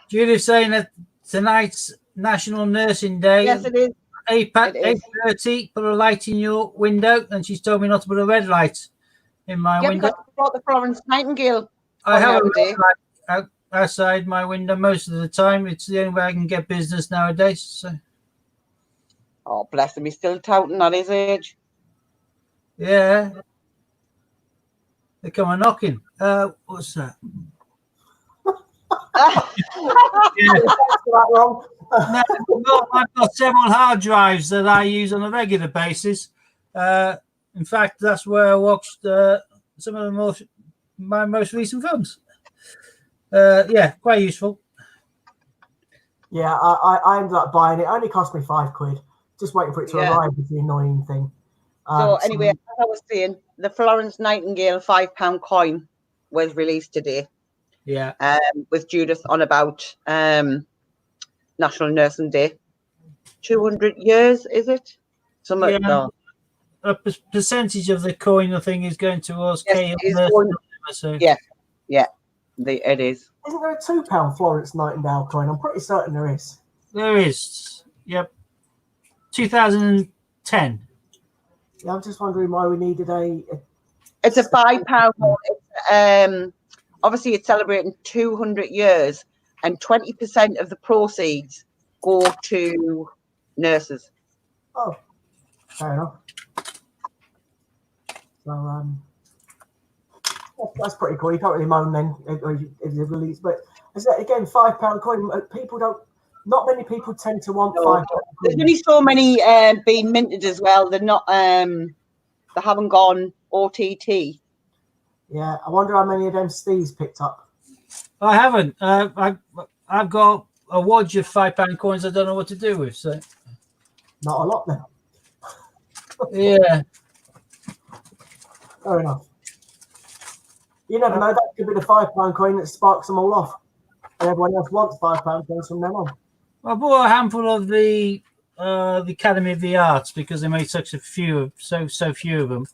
Judith's saying that tonight's National Nursing Day. Yes, it is. 8:30, put a light in your window, and she's told me not to put a red light in my window. I brought the Florence Nightingale. I have a red light outside my window most of the time. It's the only way I can get business nowadays. So. Oh, bless him. He's still touting at his age. Yeah. They come a knocking. What's that? No, well, I've got several hard drives that I use on a regular basis. In fact, that's where I watched some of my most recent films. Yeah, quite useful. Yeah, I ended up buying it. It only cost me £5. Just waiting for it to arrive is the annoying thing. So anyway, as I was saying, the Florence Nightingale £5 coin was released today. Yeah. With Judith on about National Nursing Day. 200 years, is it? Yeah. No. A percentage of the coin, I think, is going towards yes, so. Yeah, it is. Isn't there a £2 Florence Nightingale coin? I'm pretty certain there is. There is. Yep. 2010. Yeah, I'm just wondering why we needed It's a £5 coin. Obviously, it's celebrating 200 years, and 20% of the proceeds go to nurses. Oh, fair enough. So, that's pretty cool. You can't really moan then if you release, but again, £5 coin. Not many people tend to want £5. There's only so many being minted as well. They're not. They haven't gone OTT. Yeah, I wonder how many of them Steve's picked up. I haven't. I've got a wodge of £5 coins I don't know what to do with. So not a lot then. Yeah. Fair enough. You never know. That could be the £5 coin that sparks them all off, and everyone else wants £5 coins from then on. I bought a handful of the Academy of the Arts because they made so few of them.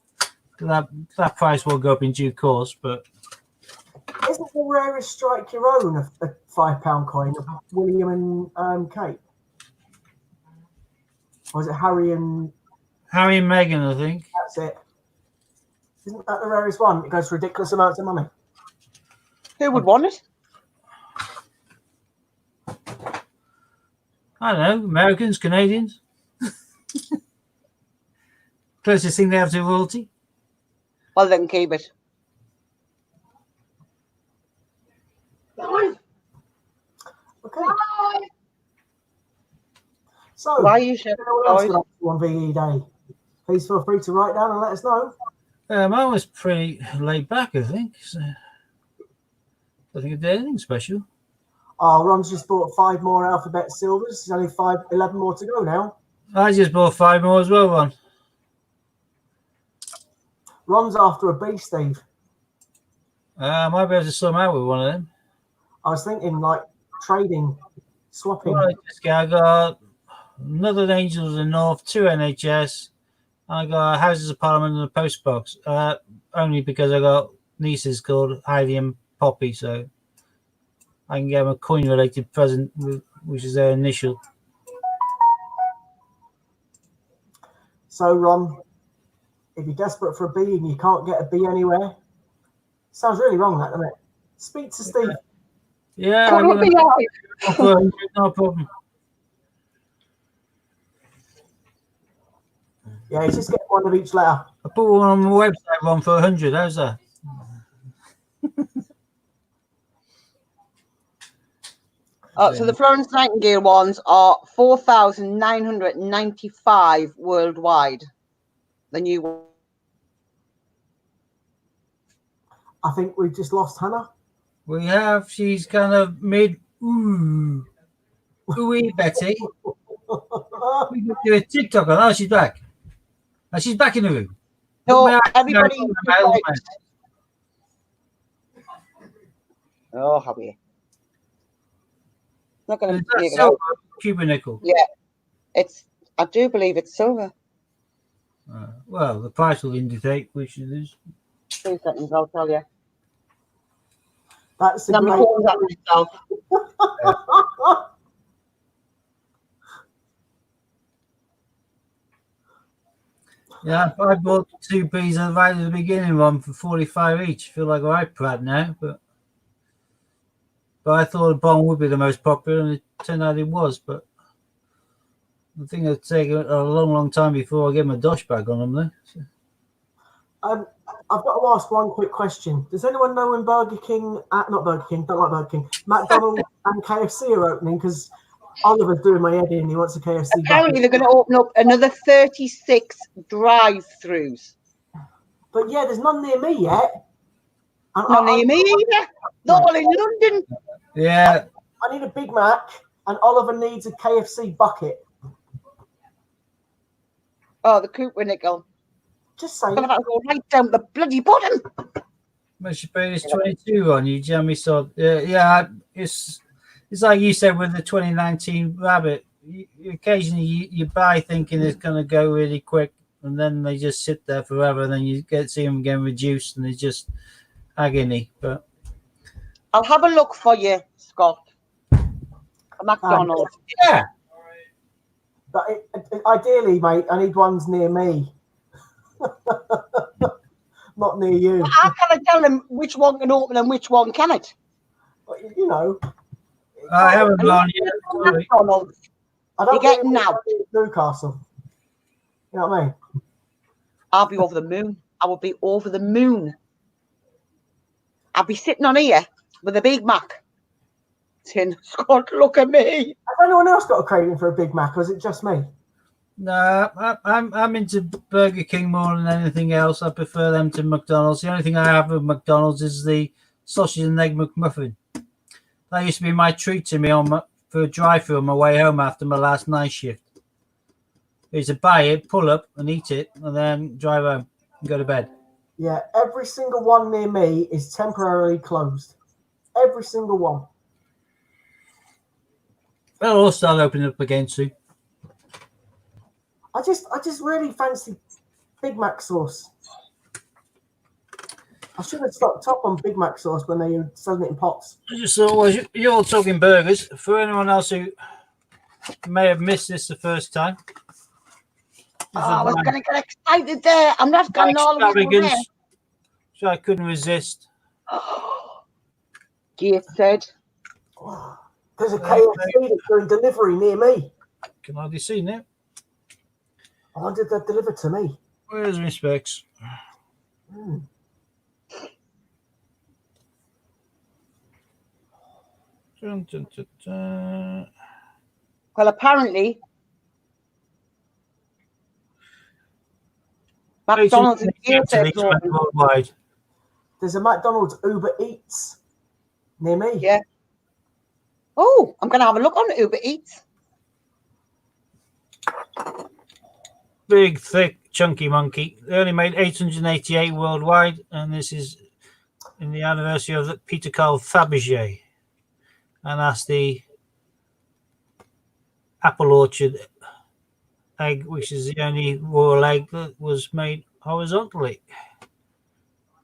That price will go up in due course, but isn't the rarest strike your own a £5 coin of William and Kate? Or is it Harry and Meghan, I think. That's it. Isn't that the rarest one? It goes for ridiculous amounts of money. Who would want it? I don't know. Americans, Canadians. Closest thing they have to royalty. Well, they can keep it. Okay. So, why you should on VE Day? Please feel free to write down and let us know. Mine was pretty laid back, I think. So I think I did anything special. Oh, Ron's just bought 5 more alphabet silvers. There's only 11 more to go now. I just bought 5 more as well, Ron. Ron's after a B, Steve. I might be able to sum out with one of them. I was thinking like trading swapping. Well, I got another Angels of the North, 2 NHS. I got Houses of Parliament and a post box. Only because I got nieces called Heidi and Poppy, so I can get them a coin-related present, which is their initial. So, Ron, if you're desperate for a bee and you can't get a bee anywhere, sounds really wrong, that, doesn't it? Speak to Steve. Yeah, no problem. Yeah, just get one of each letter. I put one on my website, one for 100. How's that? So the Florence Nightingale ones are 4,995 worldwide. The new one. I think we've just lost Hannah. We have. She's kind of mid. Ooh, Betty. We could do a TikTok on. Oh, she's back. Oh, she's back in the room. No, everybody. Oh, how are you? Not going to make it out. Cuban nickel. Yeah, it's. I do believe it's silver. Well, the price will indicate which it is. 2 seconds, I'll tell you. That's a Number great. 4 is at myself. Yeah, I bought 2 bees right at the beginning, one for 45 each. Feel like a right prat now, but I thought a bomb would be the most popular, and it turned out it was. But I think it'll take a long time before I get my dosh back on them, though. So. I've got to ask one quick question. Does anyone know when Burger King, not Burger King, don't like Burger King, McDonald's and KFC are opening? Because Oliver's doing my head in. He wants a KFC. Apparently, they're going to open up another 36 drive-throughs. But yeah, there's none near me yet. Not near me either. They're all in London. Yeah. I need a Big Mac, and Oliver needs a KFC bucket. Oh, the Cooper nickel. Just saying. I'm going to go right down the bloody bottom. Much paid is 22 on you, Jamie. So yeah, it's like you said with the 2019 rabbit. Occasionally you buy thinking it's going to go really quick, and then they just sit there forever. And then you see them getting reduced, and it's just agony. But I'll have a look for you, Scott. McDonald's. Yeah. But ideally, mate, I need ones near me. Not near you. How can I tell them which one can open and which one cannot? But, you know. I haven't gone yet. McDonald's. I don't You get now. Newcastle. You know what I mean? I'll be over the moon. I will be over the moon. I'll be sitting on here with a Big Mac. Saying, Scott, look at me. Has anyone else got a craving for a Big Mac, or is it just me? No, I'm into Burger King more than anything else. I prefer them to McDonald's. The only thing I have with McDonald's is the sausage and egg McMuffin. That used to be my treat to me for a drive-through on my way home after my last night shift. I used to buy it, pull up, and eat it, and then drive home and go to bed. Yeah, every single one near me is temporarily closed. Every single one. They'll all start opening up again soon. I just really fancy Big Mac sauce. I should have stocked up on Big Mac sauce when they were selling it in pots. I just thought, well, you're all talking burgers. For anyone else who may have missed this the first time. I was going to get excited there. I'm not going all the way there. So I couldn't resist. Keith said. There's a KFC that's doing delivery near me. Can I be seen it? I wanted that delivered to me. Where's my specs? Dun, dun, dun, dun. Well, apparently, McDonald's worldwide. There's a McDonald's Uber Eats near me. Yeah. Oh, I'm going to have a look on Uber Eats. Big, thick, chunky monkey. They only made 888 worldwide, and this is in the anniversary of Peter Carl Fabergé. And that's the apple orchard egg, which is the only royal egg that was made horizontally.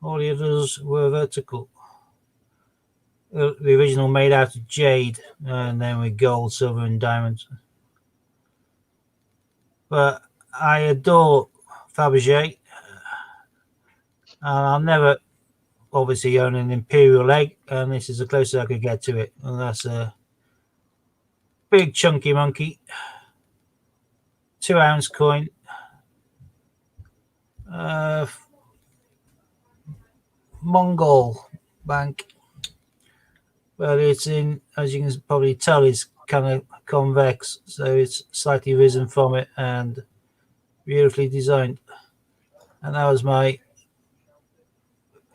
All the others were vertical. The original made out of jade, and then with gold, silver, and diamonds. But I adore Fabergé, and I'll never obviously own an imperial egg, and this is the closest I could get to it. And that's a big chunky monkey, 2-ounce coin. Mongol Bank, but it's in, as you can probably tell, it's kind of convex, so it's slightly risen from it and beautifully designed. And that was my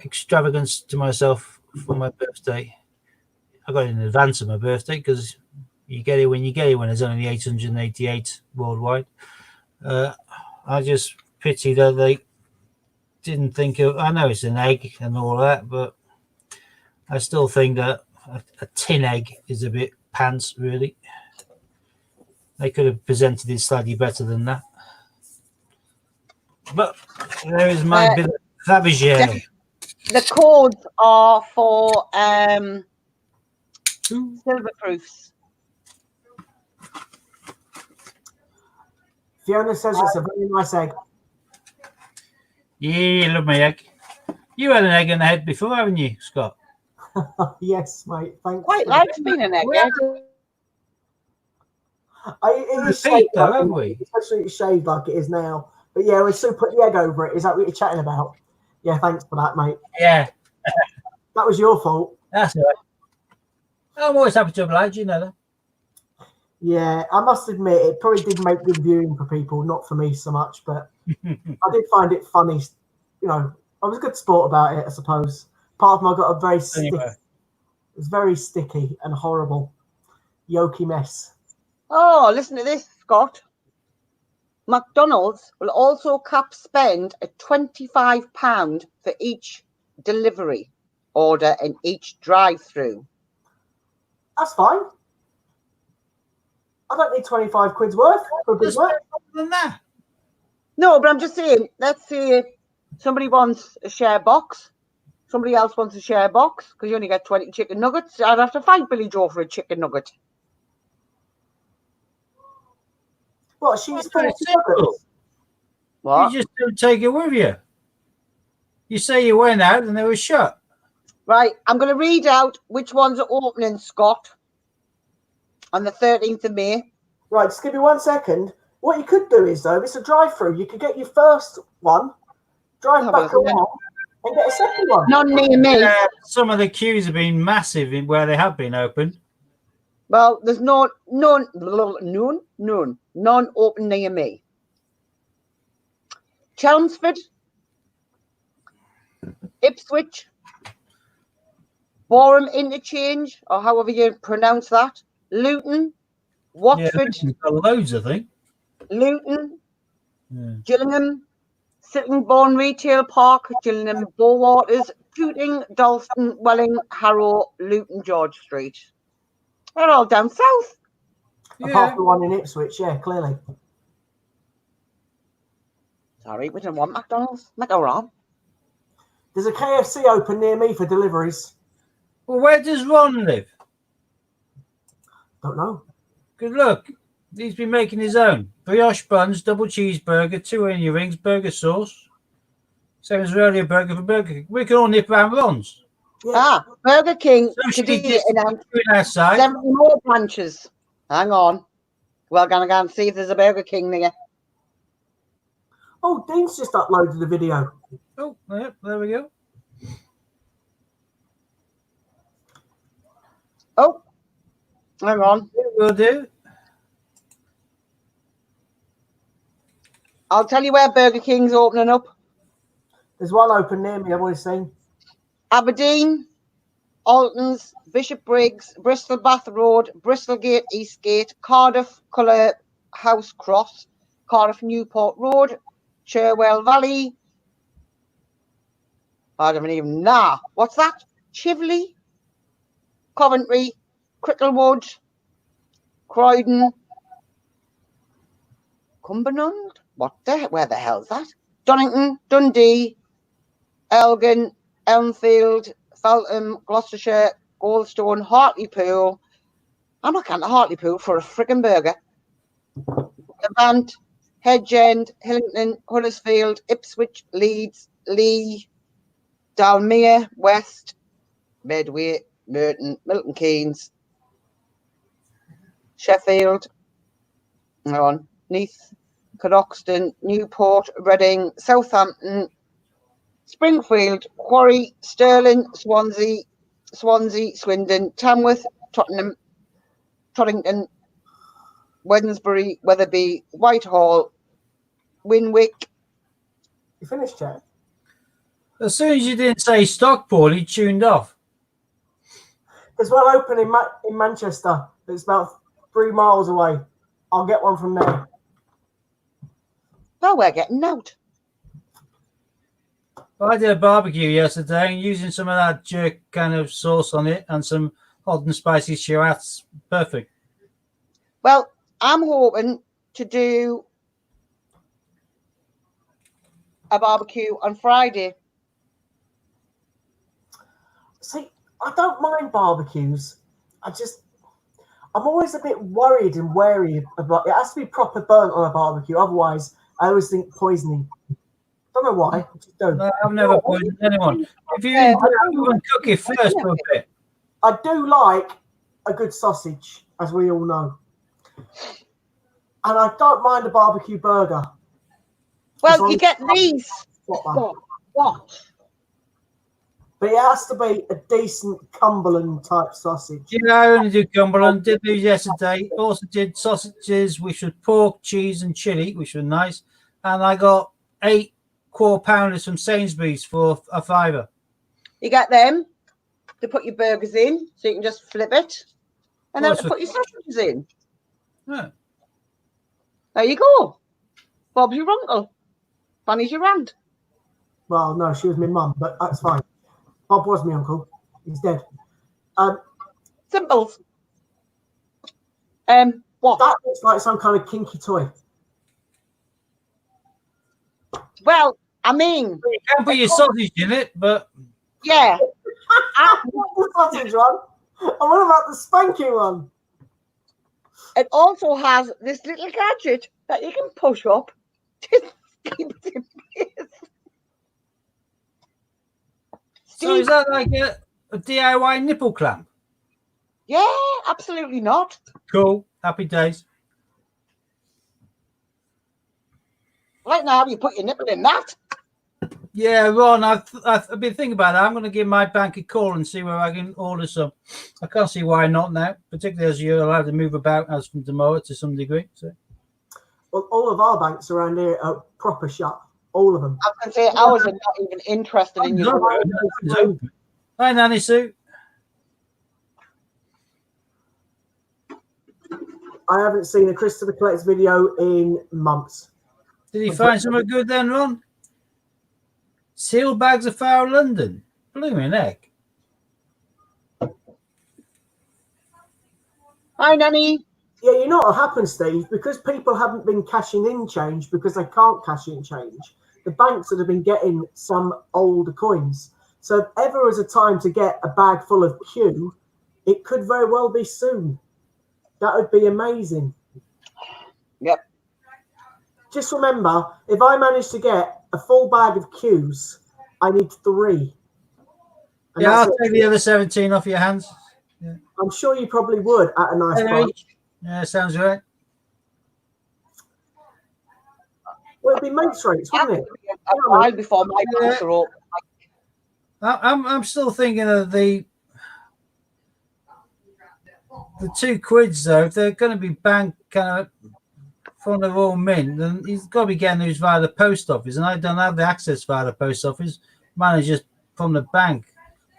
extravagance to myself for my birthday. I got it in advance of my birthday because you get it when you get it, when there's only 888 worldwide. I just pity that they didn't think of, I know it's an egg and all that, but I still think that a tin egg is a bit pants, really. They could have presented it slightly better than that. But there is my bit of Fabergé. The codes are for silver proofs. Fiona says it's a very nice egg. Yeah, I love my egg. You had an egg in the head before, haven't you, Scott? Yes, mate. Thanks. Quite likes being an egg. Yeah. It is Repeat, shaved, though, like, haven't we? especially it's shaved like it is now. But yeah, we still put the egg over it. Is that what you're chatting about? Yeah, thanks for that, mate. Yeah, That was your fault. that's all right. I'm always happy to oblige, you know that. Yeah, I must admit, it probably did make good viewing for people, not for me so much, but I did find it funny. You know, I was a good sport about it, I suppose. Apart from I got a very sticky, Anyway. it was very sticky and horrible, yolky mess. Oh, listen to this, Scott. McDonald's will also cap spend at £25 for each delivery order and each drive-through. That's fine. I don't need 25 quid's worth for a big There's work. more than that. No, but I'm just saying, let's say somebody wants a share box, somebody else wants a share box, because you only get 20 chicken nuggets. I'd have to fight Billy Joe for a chicken nugget. What, she's That's 40 very simple. nuggets? What? You just don't take it with you. You say you went out and they were shut. Right, I'm going to read out which ones are opening, Scott, on the 13th of May. Right, just give me 1 second. What you could do is, though, if it's a drive-through, you could get your first one, drive Have a back look. along, and get a second one. None near me. Some of the queues have been massive in where they have been open. Well, there's none open near me. Chelmsford, Ipswich, Boreham Interchange, or however you pronounce that, Luton, Watford, Yeah, got loads, I think. Luton, Yeah. Gillingham, Sittingbourne Retail Park, Gillingham, Bowwaters, Tooting, Dalston, Welling, Harrow, Luton, George Street. They're all down south. Apart Yeah. from the one in Ipswich, yeah, clearly. Sorry, we don't want McDonald's. Make go wrong. There's a KFC open near me for deliveries. Well, where does Ron live? Don't know. Good luck. He's been making his own. Brioche buns, double cheeseburger, 2 onion rings, burger sauce. Same as earlier burger for Burger King. We can all nip around Ron's. Yeah. Burger King Socially today distant announced food outside. 7 more branches. Hang on. We're going to go and see if there's a Burger King near. Oh, Dean's just uploaded the video. Oh, yeah, there we go. Oh, hang on. We'll do. I'll tell you where Burger King's opening up. There's one open near me, I've always seen. Aberdeen, Alton's, Bishop Briggs, Bristol Bath Road, Bristolgate, Eastgate, Cardiff, Colour House Cross, Cardiff Newport Road, Cherwell Valley. I don't even know. What's that? Chivley, Coventry, Cricklewood, Croydon, Cumberland? Where the hell's that? Donington, Dundee, Elgin, Elmfield, Feltham, Gloucestershire, Goldstone, Hartlepool. I'm not counting Hartlepool for a friggin' burger. Levant, Hedgend, Hillington, Huddersfield, Ipswich, Leeds, Lee, Dalmere, West, Medway, Merton, Milton Keynes, Sheffield, Neath, Cadoxton, Newport, Reading, Southampton, Springfield, Quarry, Stirling, Swansea, Swindon, Tamworth, Tottenham, Toddington, Wednesbury, Wetherby, Whitehall, Winwick. You finished, Jack? As soon as you didn't say Stockport, he tuned off. There's one open in Manchester. It's about 3 miles away. I'll get one from there. Well, we're getting out. I did a barbecue yesterday and using some of that jerk kind of sauce on it and some hot and spicy Shiraz. Perfect. Well, I'm hoping to do a barbecue on Friday. See, I don't mind barbecues. I'm always a bit worried and wary about it. Has to be proper burnt on a barbecue. Otherwise, I always think poisoning. Don't know why. I just don't. No, I've never poisoned anyone. If you even cook it first for a bit. I do like a good sausage, as we all know. And I don't mind a barbecue burger. Well, you get these. What? But it has to be a decent Cumberland type sausage. Yeah, I only do Cumberland. Did these yesterday. Also did sausages, which was pork, cheese, and chili, which were nice. And I got 8 quarter-pounders from Sainsbury's for a £5. You get them to put your burgers in, so you can just flip it, and then to put your sausages in. Yeah. There you go. Bob's your uncle. Fanny's your aunt. Well, no, she was my mum, but that's fine. Bob was my uncle. He's dead. Simples. What? That looks like some kind of kinky toy. Well, I mean, You can put your sausage in it, but yeah. The sausage one. And what about the spanking one? It also has this little gadget that you can push up to keep it in place. so is that like a DIY nipple clamp? Yeah, absolutely not. Cool. Happy days. Right now, you put your nipple in that. Yeah, Ron, I've been thinking about that. I'm going to give my bank a call and see where I can order some. I can't see why not now, particularly as you're allowed to move about as from tomorrow to some degree. So. Well, all of our banks around here are proper shut. All of them. I can say ours are not even interested in you. Hi, Nanny Sue. I haven't seen a Christopher Collects video in months. Did he find something good then, Ron? Sealed bags of Foul London. Blooming heck. Hi, Nanny. Yeah, you know what happens, Steve? Because people haven't been cashing in change because they can't cash in change, the banks that have been getting some older coins. So if ever is a time to get a bag full of Q, it could very well be soon. That would be amazing. Yep. Just remember, if I manage to get a full bag of Qs, I need 3. And Yeah, I'll take the other 17 off your hands. Yeah. I'm sure you probably would at a nice price. Yeah, sounds right. Well, it'd be mates rates, wouldn't it? A while before my banks are open. I'm still thinking of the £2 though. If they're going to be banked kind of from the Royal Mint, then he's got to be getting those via the post office, and I don't have the access via the post office. Mine is just from the bank.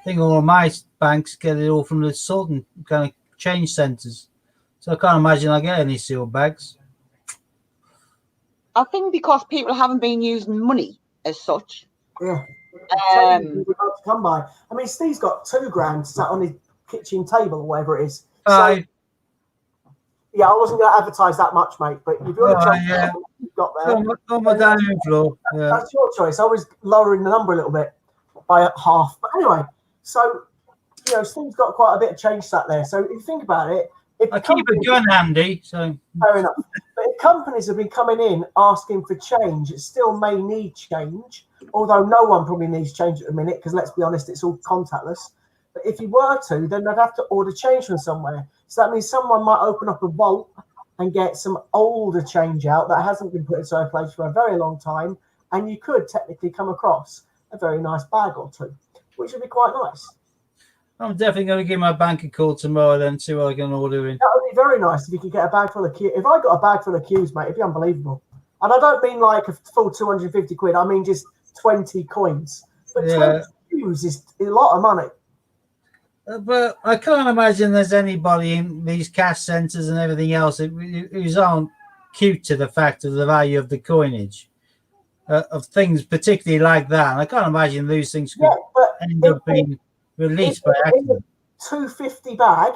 I think all of my banks get it all from the sorting kind of change centres. So I can't imagine I get any sealed bags. I think because people haven't been using money as such. Yeah. Come by. I mean, Steve's got £2 sat on his kitchen table or whatever it is. So, Yeah, I wasn't going to advertise that much, mate. But if you want to change you've got there. On my dining floor. Yeah. That's your choice. I was lowering the number a little bit by half. But anyway, so, you know, Steve's got quite a bit of change sat there. So if you think about it, I keep a gun handy, so fair enough. But if companies have been coming in asking for change, it still may need change, although no one probably needs change at the minute, because let's be honest, it's all contactless. But if you were to, then they'd have to order change from somewhere. So that means someone might open up a vault and get some older change out that hasn't been put in circulation for a very long time, and you could technically come across a very nice bag or two, which would be quite nice. I'm definitely going to give my bank a call tomorrow then, see what I can order in. That would be very nice if you could get a bag full of Qs. If I got a bag full of Qs, mate, it'd be unbelievable. And I don't mean like a full 250 quid. I mean just 20 coins. But 20 Qs is a lot of money. But I can't imagine there's anybody in these cash centres and everything else who's aren't cute to the fact of the value of the coinage of things, particularly like that. And I can't imagine those things could end up being released by accident. 250 bag.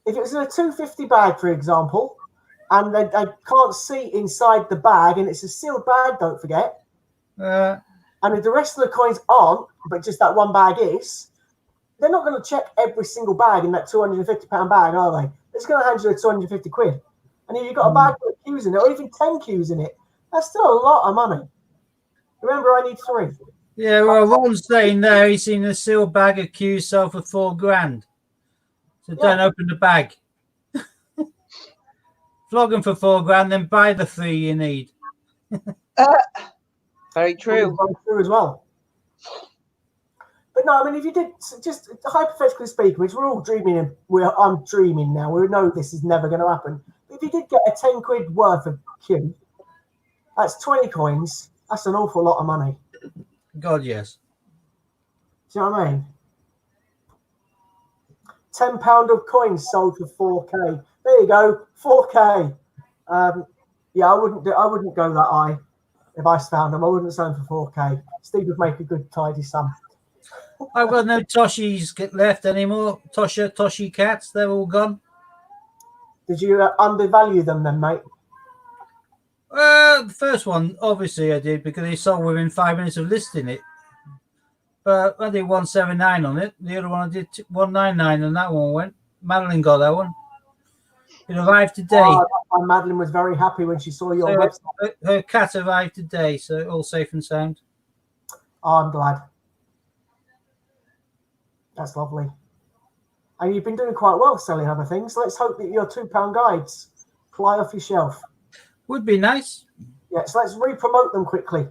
If it was in a 250 bag, for example, and they can't see inside the bag, and it's a sealed bag, don't forget. And if the rest of the coins aren't, but just that one bag is, they're not going to check every single bag in that £250 bag, are they? They're just going to hand you a 250 quid. And if you've got a bag with Qs in it, or even 10 Qs in it, that's still a lot of money. Remember, I need 3. Yeah, well, Ron's saying there he's seen a sealed bag of Qs sold for $4,000. So don't open the bag. Flog them for $4,000, then buy the 3 you need. Very true. Very true as well. But no, I mean, if you did, just hypothetically speaking, which we're all dreaming, I'm dreaming now. We know this is never going to happen. But if you did get a 10 quid worth of Q, that's 20 coins. That's an awful lot of money. God, yes. Do you know what I mean? £10 of coins sold for 4k. There you go, 4k. Yeah, I wouldn't go that high if I found them. I wouldn't sell them for 4k. Steve would make a good tidy sum. I've got no Toshis left anymore. Toshi cats, they're all gone. Did you undervalue them then, mate? The first one, obviously, I did because they sold within 5 minutes of listing it. But I did 179 on it. The other one I did 199, and that one went. Madeline got that one. It arrived today. Oh, Madeline was very happy when she saw your website. Her cat arrived today, so all safe and sound. Oh, I'm glad. That's lovely. And you've been doing quite well selling other things. Let's hope that your £2 guides fly off your shelf. Would be nice. Yeah, so let's re-promote them quickly.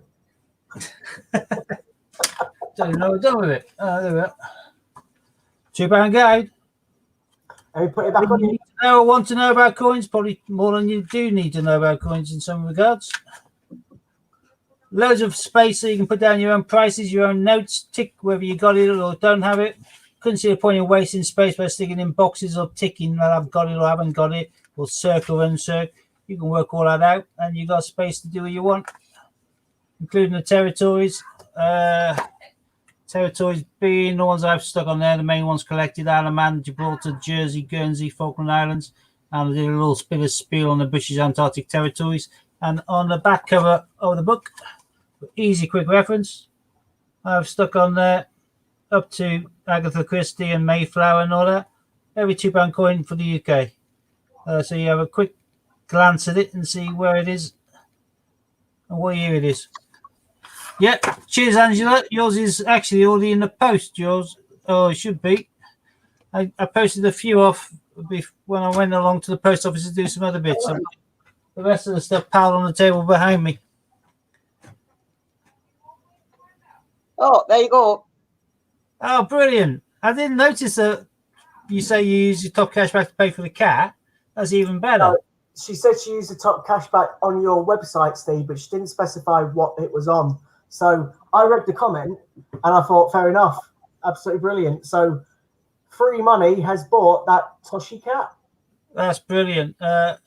Don't know what done with it. There we are. £2 guide. And we put it back on you. Want to know about coins? Probably more than you do need to know about coins in some regards. Loads of space so you can put down your own prices, your own notes, tick whether you got it or don't have it. Couldn't see the point in wasting space by sticking in boxes or ticking that I've got it or haven't got it, or circle and circle. You can work all that out, and you got space to do what you want, including the territories. Territories being the ones I've stuck on there, the main ones collected: Andaman, Gibraltar, Jersey, Guernsey, Falkland Islands, and I did a little bit of spiel on the British Antarctic territories. And on the back cover of the book, easy, quick reference, I've stuck on there up to Agatha Christie and Mayflower and all that. Every £2 coin for the UK. So you have a quick glance at it and see where it is and what year it is. Yeah, cheers, Angela. Yours is actually already in the post, yours. Oh, it should be. I posted a few off when I went along to the post office to do some other bits. So the rest of the stuff piled on the table behind me. Oh, there you go. Oh, brilliant. I didn't notice that you say you use your top cashback to pay for the cat. That's even better. No, she said she used the top cashback on your website, Steve, but she didn't specify what it was on. So I read the comment and I thought, fair enough. Absolutely brilliant. So free money has bought that Toshi cat. That's brilliant. The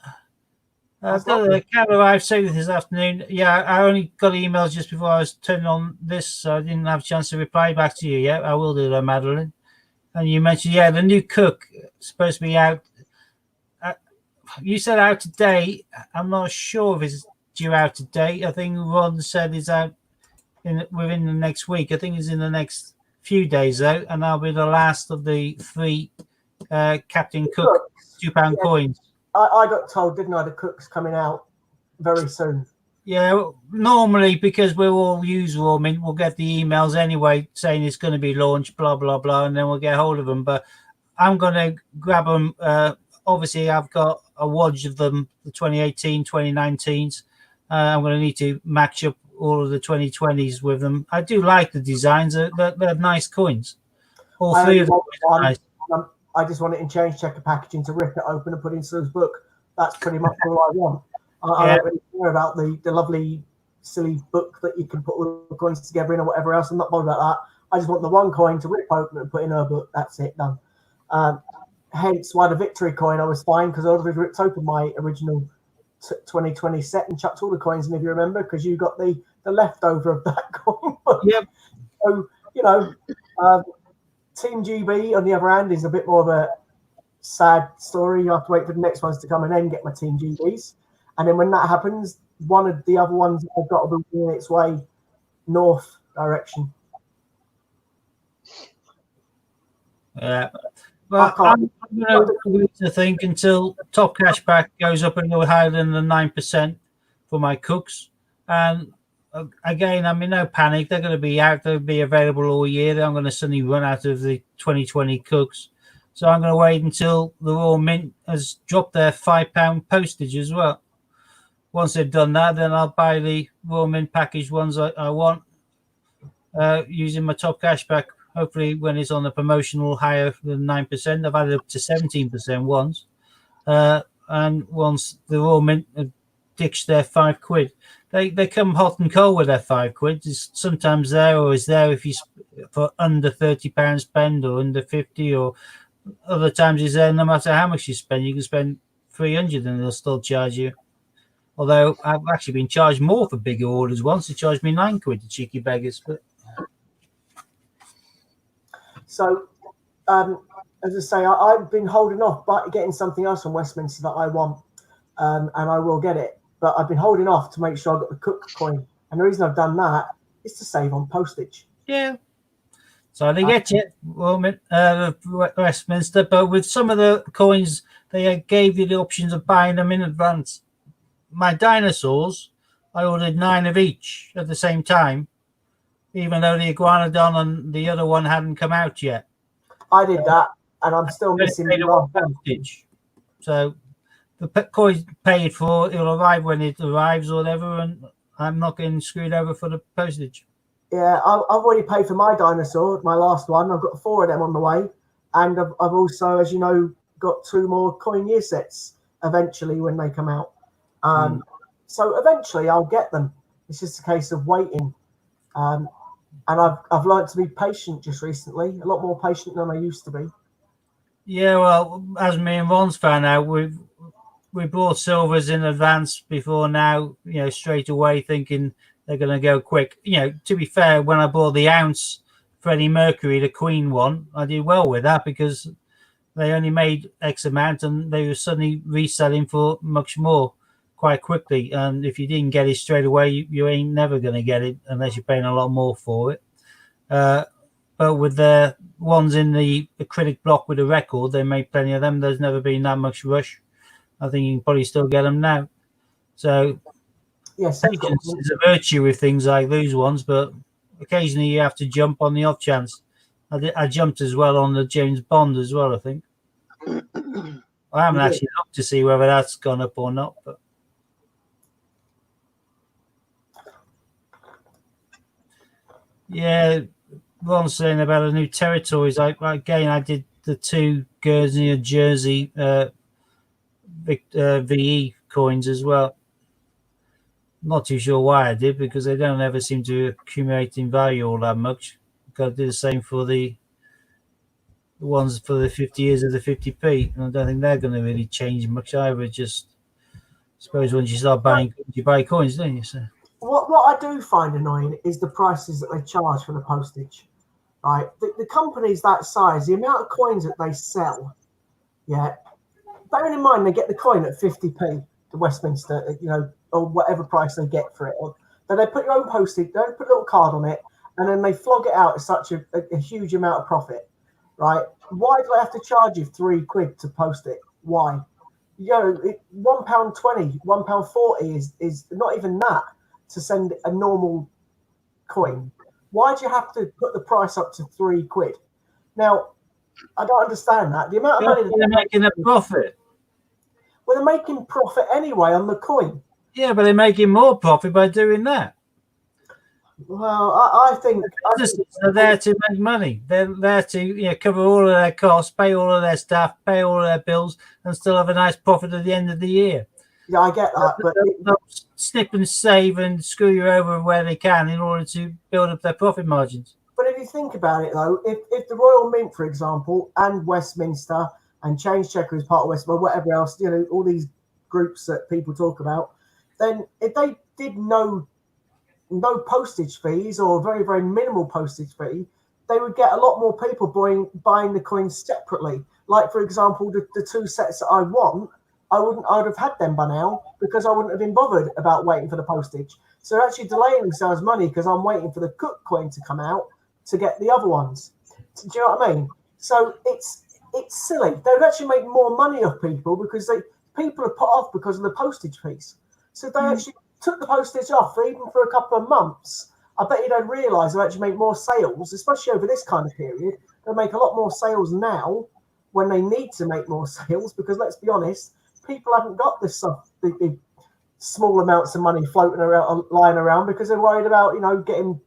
cat arrived safe this afternoon. Yeah, I only got emails just before I was turning on this, so I didn't have a chance to reply back to you yet. I will do that, Madeline. And you mentioned, the new cook is supposed to be out. you said out of date. I'm not sure if it's due out of date. I think Ron said it's out within the next week. I think it's in the next few days though, and that'll be the last of the 3 Captain Cook £2 coins. I got told, didn't I, the Cook's coming out very soon. Yeah, normally because we're all usual, I mean, we'll get the emails anyway saying it's going to be launched, blah, blah, blah, and then we'll get hold of them. But I'm going to grab them. Obviously, I've got a watch of them, the 2018, 2019s. I'm going to need to match up all of the 2020s with them. I do like the designs. They're nice coins. All 3 of them are nice. I just want it in change checker packaging to rip it open and put in Sue's book. That's pretty much all I want. I don't really care about the lovely, silly book that you can put all the coins together in or whatever else. I'm not bothered about that. I just want the one coin to rip open and put in her book. That's it, done. Hence why the victory coin I was fine, because I already ripped open my original 2020 set and chucked all the coins in, if you remember, because you got the leftover of that coin. Yep. So, you know, Team GB, on the other hand, is a bit more of a sad story. You have to wait for the next ones to come and then get my Team GBs. And then when that happens, one of the other ones have got to be in its way north direction. Yeah. Well, I'm going to think until Top Cashback goes up a little higher than the 9% for my Cooks. And again, I mean, no panic. They're going to be out. They'll be available all year. I'm going to suddenly run out of the 2020 Cooks. So I'm going to wait until the Royal Mint has dropped their £5 postage as well. Once they've done that, then I'll buy the Royal Mint package ones I want using my Top Cashback. Hopefully, when it's on the promotional higher than 9%, I've had it up to 17% once. And once the Royal Mint have ditched their £5, they come hot and cold with their £5. It's sometimes there or is there if you for under £30 spend or under 50, or other times is there no matter how much you spend. You can spend 300 and they'll still charge you. Although I've actually been charged more for bigger orders once. They charged me £9, the cheeky beggars. But so, as I say, I've been holding off but getting something else from Westminster that I want, and I will get it. But I've been holding off to make sure I've got the Cook coin. And the reason I've done that is to save on postage. yeah. So they get you, Westminster. But with some of the coins, they gave you the options of buying them in advance. My dinosaurs, I ordered 9 of each at the same time, even though the Iguanodon and the other one hadn't come out yet. I did that, and I'm still missing the last postage. So the coin paid for, it'll arrive when it arrives or whatever, and I'm not getting screwed over for the postage. Yeah, I've already paid for my dinosaur, my last one. I've got 4 of them on the way, and I've also, as you know, got 2 more coin year sets eventually when they come out. So eventually I'll get them. It's just a case of waiting. And I've learned to be patient just recently, a lot more patient than I used to be. Yeah, well, as me and Ron's found out, we bought silvers in advance before now, you know, straight away thinking they're going to go quick. You know, to be fair, when I bought the ounce Freddie Mercury, the Queen one, I did well with that because they only made X amount and they were suddenly reselling for much more quite quickly. And if you didn't get it straight away, you ain't never going to get it unless you're paying a lot more for it. But with the ones in the acrylic block with the record, they made plenty of them. There's never been that much rush. I think you can probably still get them now. So yes, patience is a virtue with things like these ones, but occasionally you have to jump on the off chance. I jumped as well on the James Bond as well, I think. I haven't actually looked to see whether that's gone up or not, but yeah, Ron's saying about the new territories. Again, I did the 2 Guernsey and Jersey VE coins as well. Not too sure why I did, because they don't ever seem to accumulate in value all that much. Got to do the same for the ones for the 50 years of the 50p. And I don't think they're going to really change much either. Just I suppose once you start buying, you buy coins, don't you? So what I do find annoying is the prices that they charge for the postage. Right, the companies that size, the amount of coins that they sell, yeah, bearing in mind they get the coin at 50p, the Westminster, you know, or whatever price they get for it. Or, then they put your own postage, they put a little card on it, and then they flog it out at such a huge amount of profit, right? Why do I have to charge you £3 to post it? Why? You know, £1.20, £1.40 is not even that to send a normal coin. Why do you have to put the price up to £3? Now, I don't understand that. The amount of money they're making a profit. Well, they're making profit anyway on the coin. Yeah, but they're making more profit by doing that. Well, I think businesses are there to make money. They're there to cover all of their costs, pay all of their staff, pay all of their bills, and still have a nice profit at the end of the year. Yeah, I get that, but they'll snip and save and screw you over where they can in order to build up their profit margins. But if you think about it, though, if the Royal Mint, for example, and Westminster and Change Checker is part of Westminster, whatever else, you know, all these groups that people talk about, then if they did no postage fees or very, very minimal postage fee, they would get a lot more people buying the coins separately. Like, for example, the 2 sets that I want, I would have had them by now because I wouldn't have been bothered about waiting for the postage. So they're actually delaying themselves money because I'm waiting for the Cook coin to come out to get the other ones. Do you know what I mean? So it's silly. They would actually make more money off people because people are put off because of the postage fees. So they actually took the postage off even for a couple of months. I bet you don't realise they actually make more sales, especially over this kind of period. They make a lot more sales now when they need to make more sales because, let's be honest, people haven't got this the small amounts of money floating around, lying around because they're worried about, you know, getting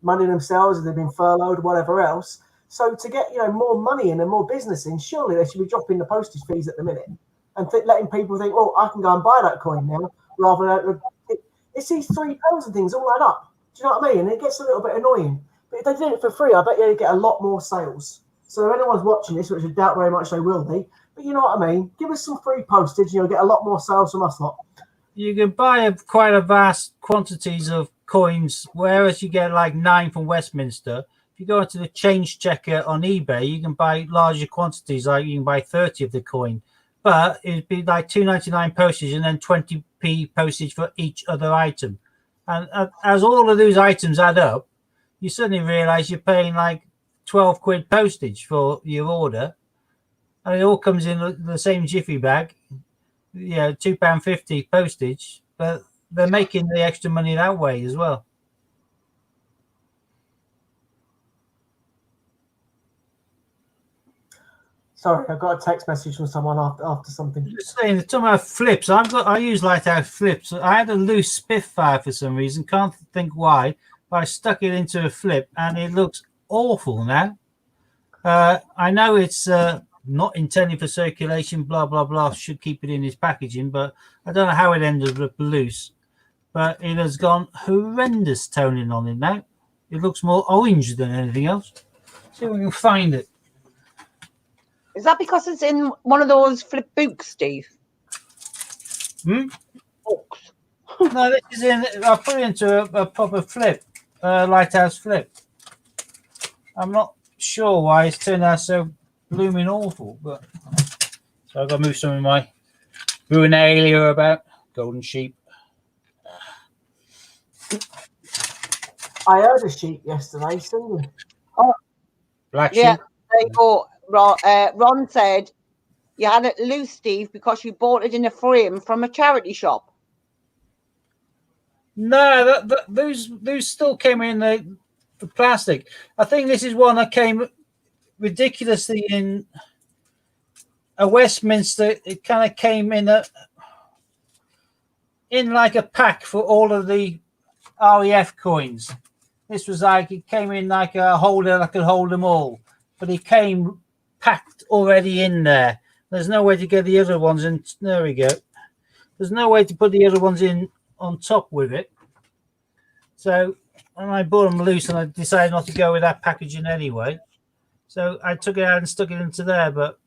money themselves if they've been furloughed or whatever else. So to get, you know, more money in and more business in, surely they should be dropping the postage fees at the minute and letting people think, well, I can go and buy that coin now rather than it's these £3 and things all add up. Do you know what I mean? And it gets a little bit annoying. But if they did it for free, I bet you'd get a lot more sales. So if anyone's watching this, which I doubt very much they will be, but you know what I mean, give us some free postage and you'll get a lot more sales from us lot. You can buy quite a vast quantities of coins, whereas you get like 9 from Westminster. If you go into the Change Checker on eBay, you can buy larger quantities, like you can buy 30 of the coin. But it'd be like $2.99 postage and then 20p postage for each other item. And as all of those items add up, you suddenly realise you're paying like £12 postage for your order. And it all comes in the same jiffy bag. Yeah, £2.50 postage. But they're making the extra money that way as well. Sorry, I got a text message from someone after something. Just saying, talking about flips. I use Lighthouse flips. I had a loose Spitfire for some reason. Can't think why. But I stuck it into a flip, and it looks awful now. I know it's not intended for circulation. Blah blah blah. Should keep it in its packaging, but I don't know how it ended up loose. But it has gone horrendous toning on it now. It looks more orange than anything else. See if we can find it. Is that because it's in one of those flip books, Steve? Books. No, this is in. I put it into a proper flip, Lighthouse flip. I'm not sure why it's turned out so blooming awful, but so I've got to move some of my Brunalia about golden sheep. I heard a sheep yesterday singing. Oh, Black yeah. sheep. They bought. Ron said you had it loose, Steve, because you bought it in a frame from a charity shop. No, those still came in the plastic. I think this is one that came ridiculously in a Westminster. It kind of came in like a pack for all of the REF coins. This was like, it came in like a holder that could hold them all, but it came packed already in there. There's no way to get the other ones in. There we go. There's no way to put the other ones in on top with it. So when I bought them loose, and I decided not to go with that packaging anyway. So I took it out and stuck it into there, but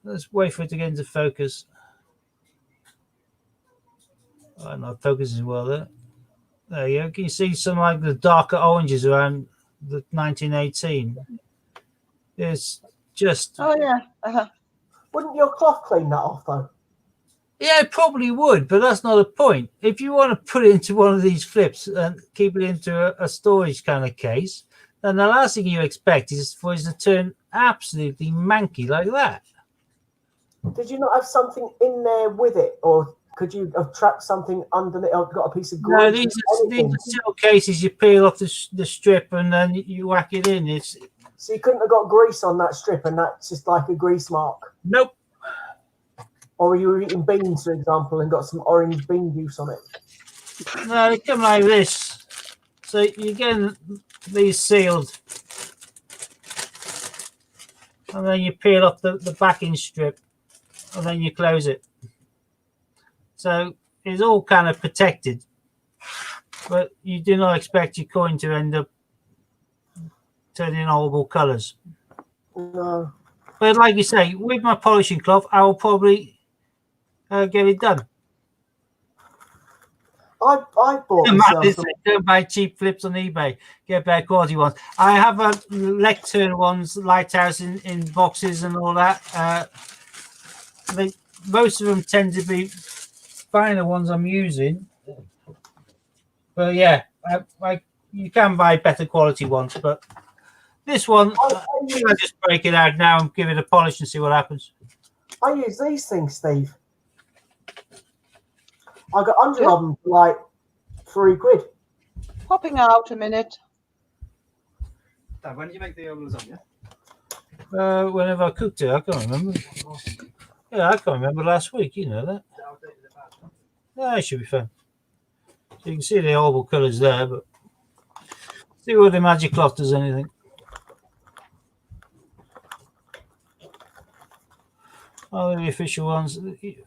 let's wait for it to get into focus. Oh, not focusing well there. There you go. Can you see some like the darker oranges around the 1918? It's just Oh yeah. Wouldn't your cloth clean that off though? Yeah, it probably would, but that's not the point. If you want to put it into one of these flips and keep it into a storage kind of case, then the last thing you expect is for it to turn absolutely manky like that. Did you not have something in there with it, or could you have trapped something underneath? Or got a piece of No, grease? these are still cases. You peel off the strip and then you whack it in. It's So you couldn't have got grease on that strip, and that's just like a grease mark. nope. Or you were eating beans, for example, and got some orange bean juice on it. No, they come like this. So you get these sealed, and then you peel off the backing strip, and then you close it. So it's all kind of protected, but you do not expect your coin to end up turning horrible colours. No. But like you say, with my polishing cloth, I will probably get it done. I bought myself some. Don't buy cheap flips on eBay. Get better quality ones. I have lectern ones, Lighthouse in boxes and all that. Most of them tend to be finer ones I'm using. But yeah, you can buy better quality ones. But this one, I just break it out now and give it a polish and see what happens. I use these things, Steve. I got 100 of them for like £3. Popping out a minute. Dad, when did you make the lasagna? Whenever I cooked it, I can't remember. Yeah, I can't remember last week. You know that. Yeah, it should be fun. So you can see the horrible colours there, but see whether the magic cloth does anything. Oh, the official ones.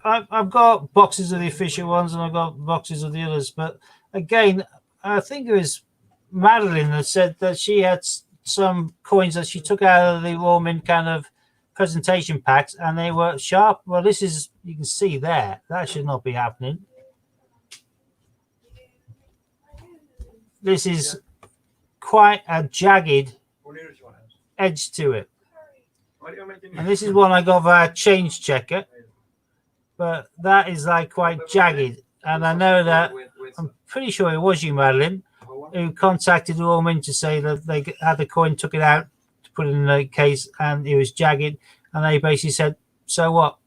I've got boxes of the official ones and I've got boxes of the others. But again, I think it was Madeline that said that she had some coins that she took out of the Royal Mint kind of presentation packs and they were sharp. Well, this is, you can see there, that should not be happening. This is quite a jagged edge to it. And this is one I got via Change Checker, but that is like quite jagged. And I know that, I'm pretty sure it was you, Madeline, who contacted the Royal Mint to say that they had the coin, took it out to put it in the case, and it was jagged. And they basically said, so what?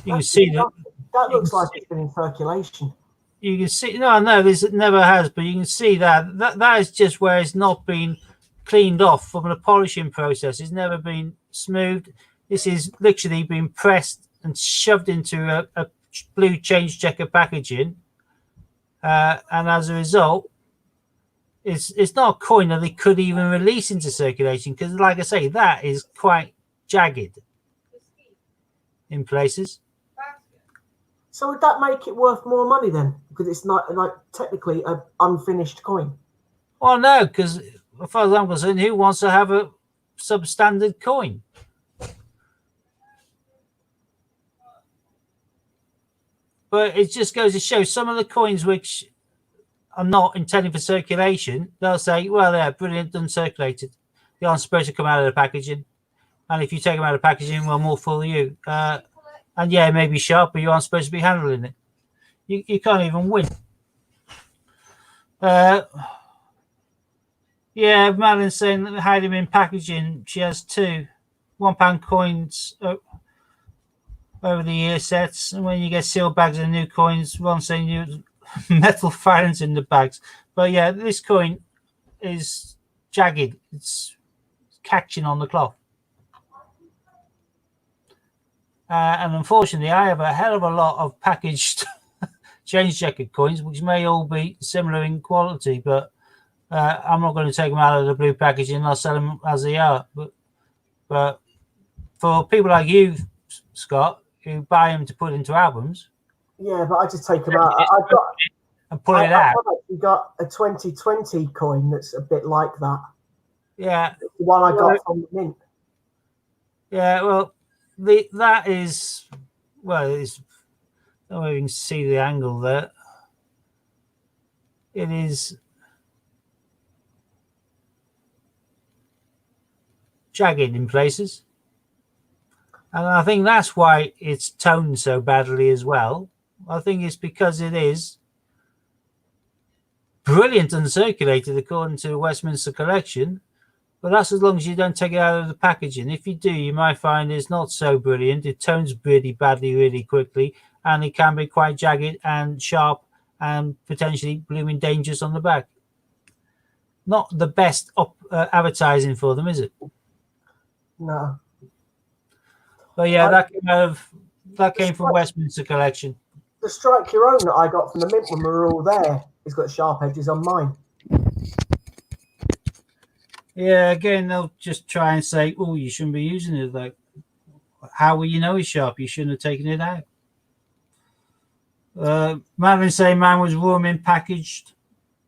You can see that. That looks like it's been in circulation. You can see, no, this never has, but you can see that is just where it's not been cleaned off from the polishing process. It's never been smoothed. This is literally been pressed and shoved into a blue Change Checker packaging, and as a result, it's not a coin that they could even release into circulation because, like I say, that is quite jagged in places. So would that make it worth more money then? Because it's not like technically an unfinished coin. Well, no, because as far as I'm concerned, who wants to have a substandard coin? But it just goes to show some of the coins which are not intended for circulation, they'll say, well, they're brilliant, uncirculated. They aren't supposed to come out of the packaging. And if you take them out of the packaging, well, more for you. And yeah, it may be sharp, but you aren't supposed to be handling it. You can't even win. Yeah, Madeline's saying that hide them in packaging. She has two £1 coins over the year sets, and when you get sealed bags of new coins, Ron's saying you metal filings in the bags. But yeah, this coin is jagged. It's catching on the cloth. And unfortunately, I have a hell of a lot of packaged Change Checker coins, which may all be similar in quality, but I'm not going to take them out of the blue packaging. I'll sell them as they are. But for people like you, Scott, who buy them to put into albums, yeah, but I just take them out. I've got and pull it out. I've actually got a 2020 coin that's a bit like that. Yeah, the one I got from the mint. Yeah, well, that is, well, it's, I don't know if you can see the angle there. It is, jagged in places. And I think that's why it's toned so badly as well. I think it's because it is brilliant uncirculated according to the Westminster collection, but that's as long as you don't take it out of the packaging. If you do, you might find it's not so brilliant. It tones really badly, really quickly, and it can be quite jagged and sharp and potentially blooming dangerous on the back. Not the best advertising for them, is it? No. But yeah, that came from Westminster collection. The Strike Your Own that I got from the Mint when we were all there has got sharp edges on mine. Yeah, again, they'll just try and say, "Oh, you shouldn't be using it." Like, how will you know it's sharp? You shouldn't have taken it out. Madeline saying man was warm packaged.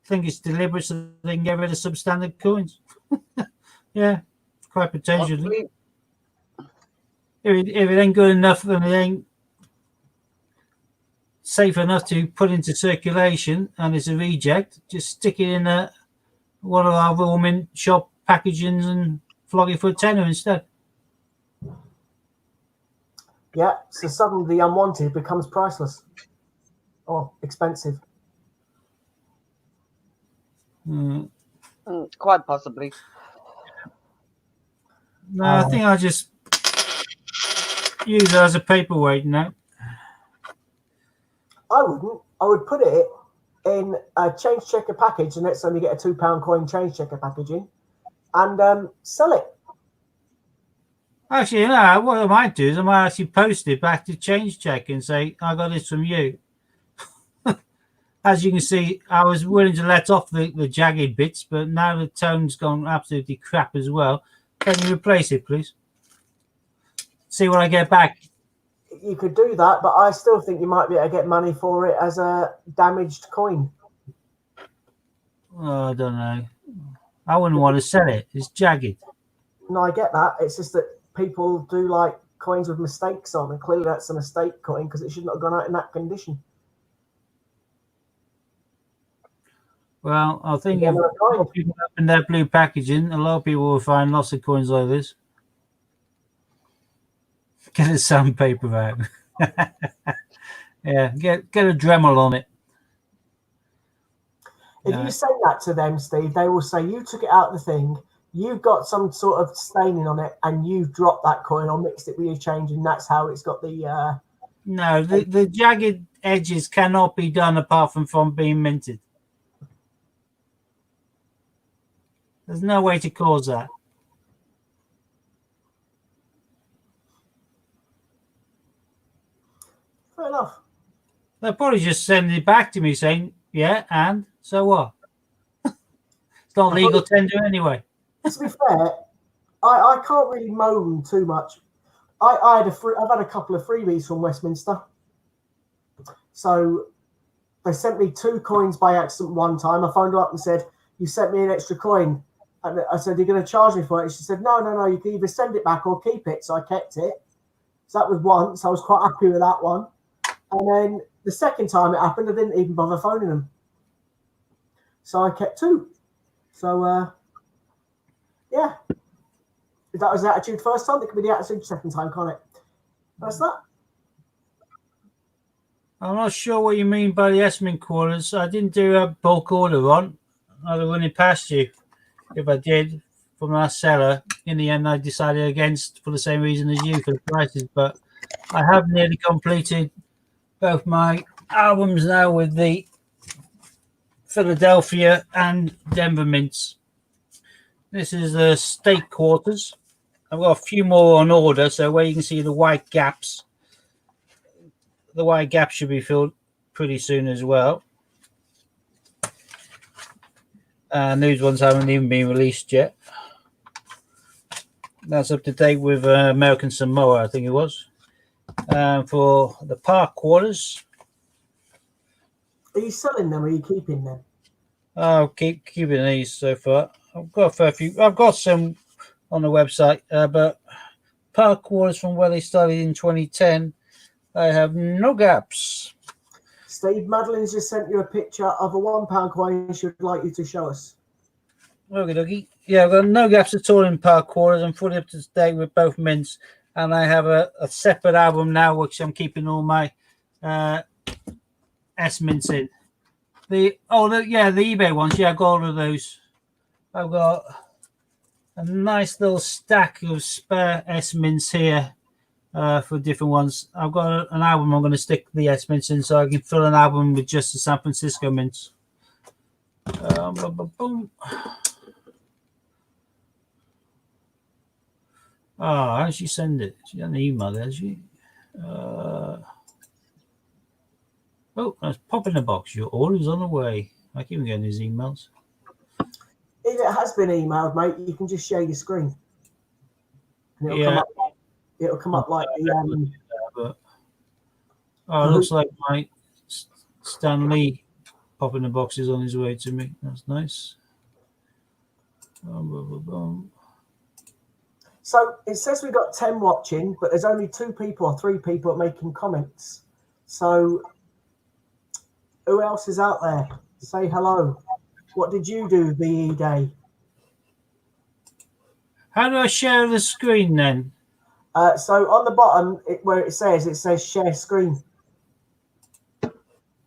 I think it's deliberate so they can get rid of substandard coins. Yeah, quite potentially. If it ain't good enough and it ain't safe enough to put into circulation and it's a reject, just stick it in one of our raw mint shop packagings and flog it for a tenner instead. Yeah, so suddenly the unwanted becomes priceless or expensive. Quite possibly. No, I think I'll just use it as a paperweight now. I wouldn't. I would put it in a change checker package, and next time you get a £2 coin change checker packaging, and sell it. Actually, no, what I might do is I might actually post it back to Change Check and say, I got this from you. As you can see, I was willing to let off the jagged bits, but now the tone's gone absolutely crap as well. Can you replace it, please? See what I get back. You could do that, but I still think you might be able to get money for it as a damaged coin. Oh, I don't know. I wouldn't want to sell it. It's jagged. No, I get that. It's just that people do like coins with mistakes on, and clearly that's a mistake coin because it should not have gone out in that condition. Well, I think if a lot of people open their blue packaging, a lot of people will find lots of coins like this. Get a sandpaper out. Yeah, get a Dremel on it. If you say that to them, Steve, they will say you took it out of the thing, you've got some sort of staining on it, and you've dropped that coin or mixed it with your change, and that's how it's got the... No, the jagged edges cannot be done apart from being minted. There's no way to cause that. Fair enough. They'll probably just send it back to me saying, yeah, and so what? It's not legal tender anyway. To be fair, I can't really moan too much. I've had a couple of freebies from Westminster. So they sent me 2 coins by accident one time. I phoned her up and said, you sent me an extra coin. And I said, you're going to charge me for it? And she said, no, you can either send it back or keep it. So I kept it. So that was once. I was quite happy with that one. And then the second time it happened, I didn't even bother phoning them. So I kept 2. So, yeah. If that was the attitude first time, it could be the attitude second time, can't it? That's that. I'm not sure what you mean by the estimate quarters. I didn't do a bulk order on. I'd have run it past you if I did from our seller. In the end, I decided against for the same reason as you for the prices. But I have nearly completed both my albums now with the Philadelphia and Denver mints. This is the state quarters. I've got a few more on order, so where you can see the white gaps. The white gaps should be filled pretty soon as well. And these ones haven't even been released yet. That's up to date with American Samoa, I think it was. For the park quarters. Are you selling them or are you keeping them? I'll keep keeping these so far. I've got a fair few. I've got some on the website, but park quarters from where they started in 2010, I have no gaps. Steve, Madeline's just sent you a picture of a £1 coin she would like you to show us. Okie dokie. yeah, I've got no gaps at all in Park Quarters. I'm fully up to date with both mints, and I have a separate album now, which I'm keeping all my S mints in. The eBay ones. Yeah, I've got all of those. I've got a nice little stack of spare S mints here for different ones. I've got an album I'm going to stick the S mints in, so I can fill an album with just the San Francisco mints. Boom. Oh, how did she send it? She got an email there, she. Oh, that's pop in the box. Your order's on the way. I keep getting these emails. If it has been emailed, mate, you can just share your screen. And it'll come up like the it looks like my Stan Lee popping the boxes on his way to me. That's nice. So it says we've got 10 watching, but there's only 2 people or 3 people making comments. So who else is out there? Say hello. What did you do VE Day? How do I share the screen then? So on the bottom, where it says share screen.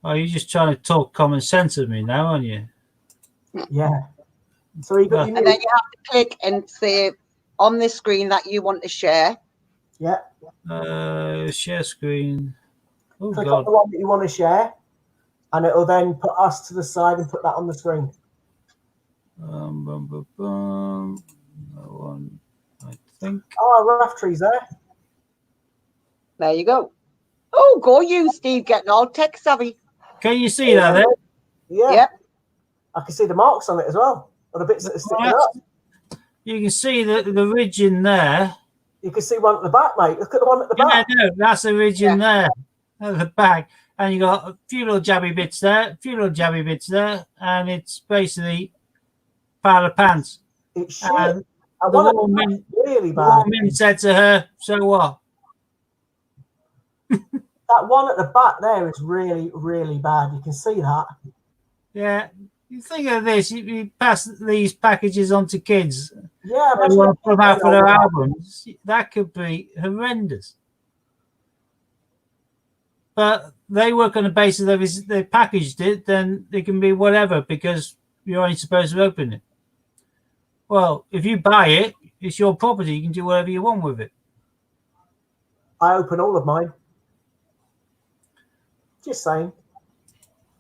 Oh, you're just trying to talk common sense with me now, aren't you? Yeah. So you got and then you have to click and say on this screen that you want to share. Yeah. Share screen. Oh, click God. on the one that you want to share, and it'll then put us to the side and put that on the screen. That one, I think. Oh, rough trees there. There you go. Oh, go you, Steve, getting all tech savvy. Can you see that there? Yeah. Yep. I can see the marks on it as well, or the bits that are sticking up. You can see the ridge in there. You can see one at the back, mate. Look at the one at the back. No, that's the ridge in there at the back. And you got a few little jabby bits there, and it's basically pile of pants. It's shit. And And the one woman really bad. said to her, "So what?" That one at the back there is really, really bad. You can see that. Yeah. You think of this, you pass these packages on to kids. Yeah, They want to put them out for their albums. That could be horrendous. But they work on the basis of if they packaged it, then it can be whatever because you're only supposed to open it. Well, if you buy it, it's your property. You can do whatever you want with it. I open all of mine. Just saying.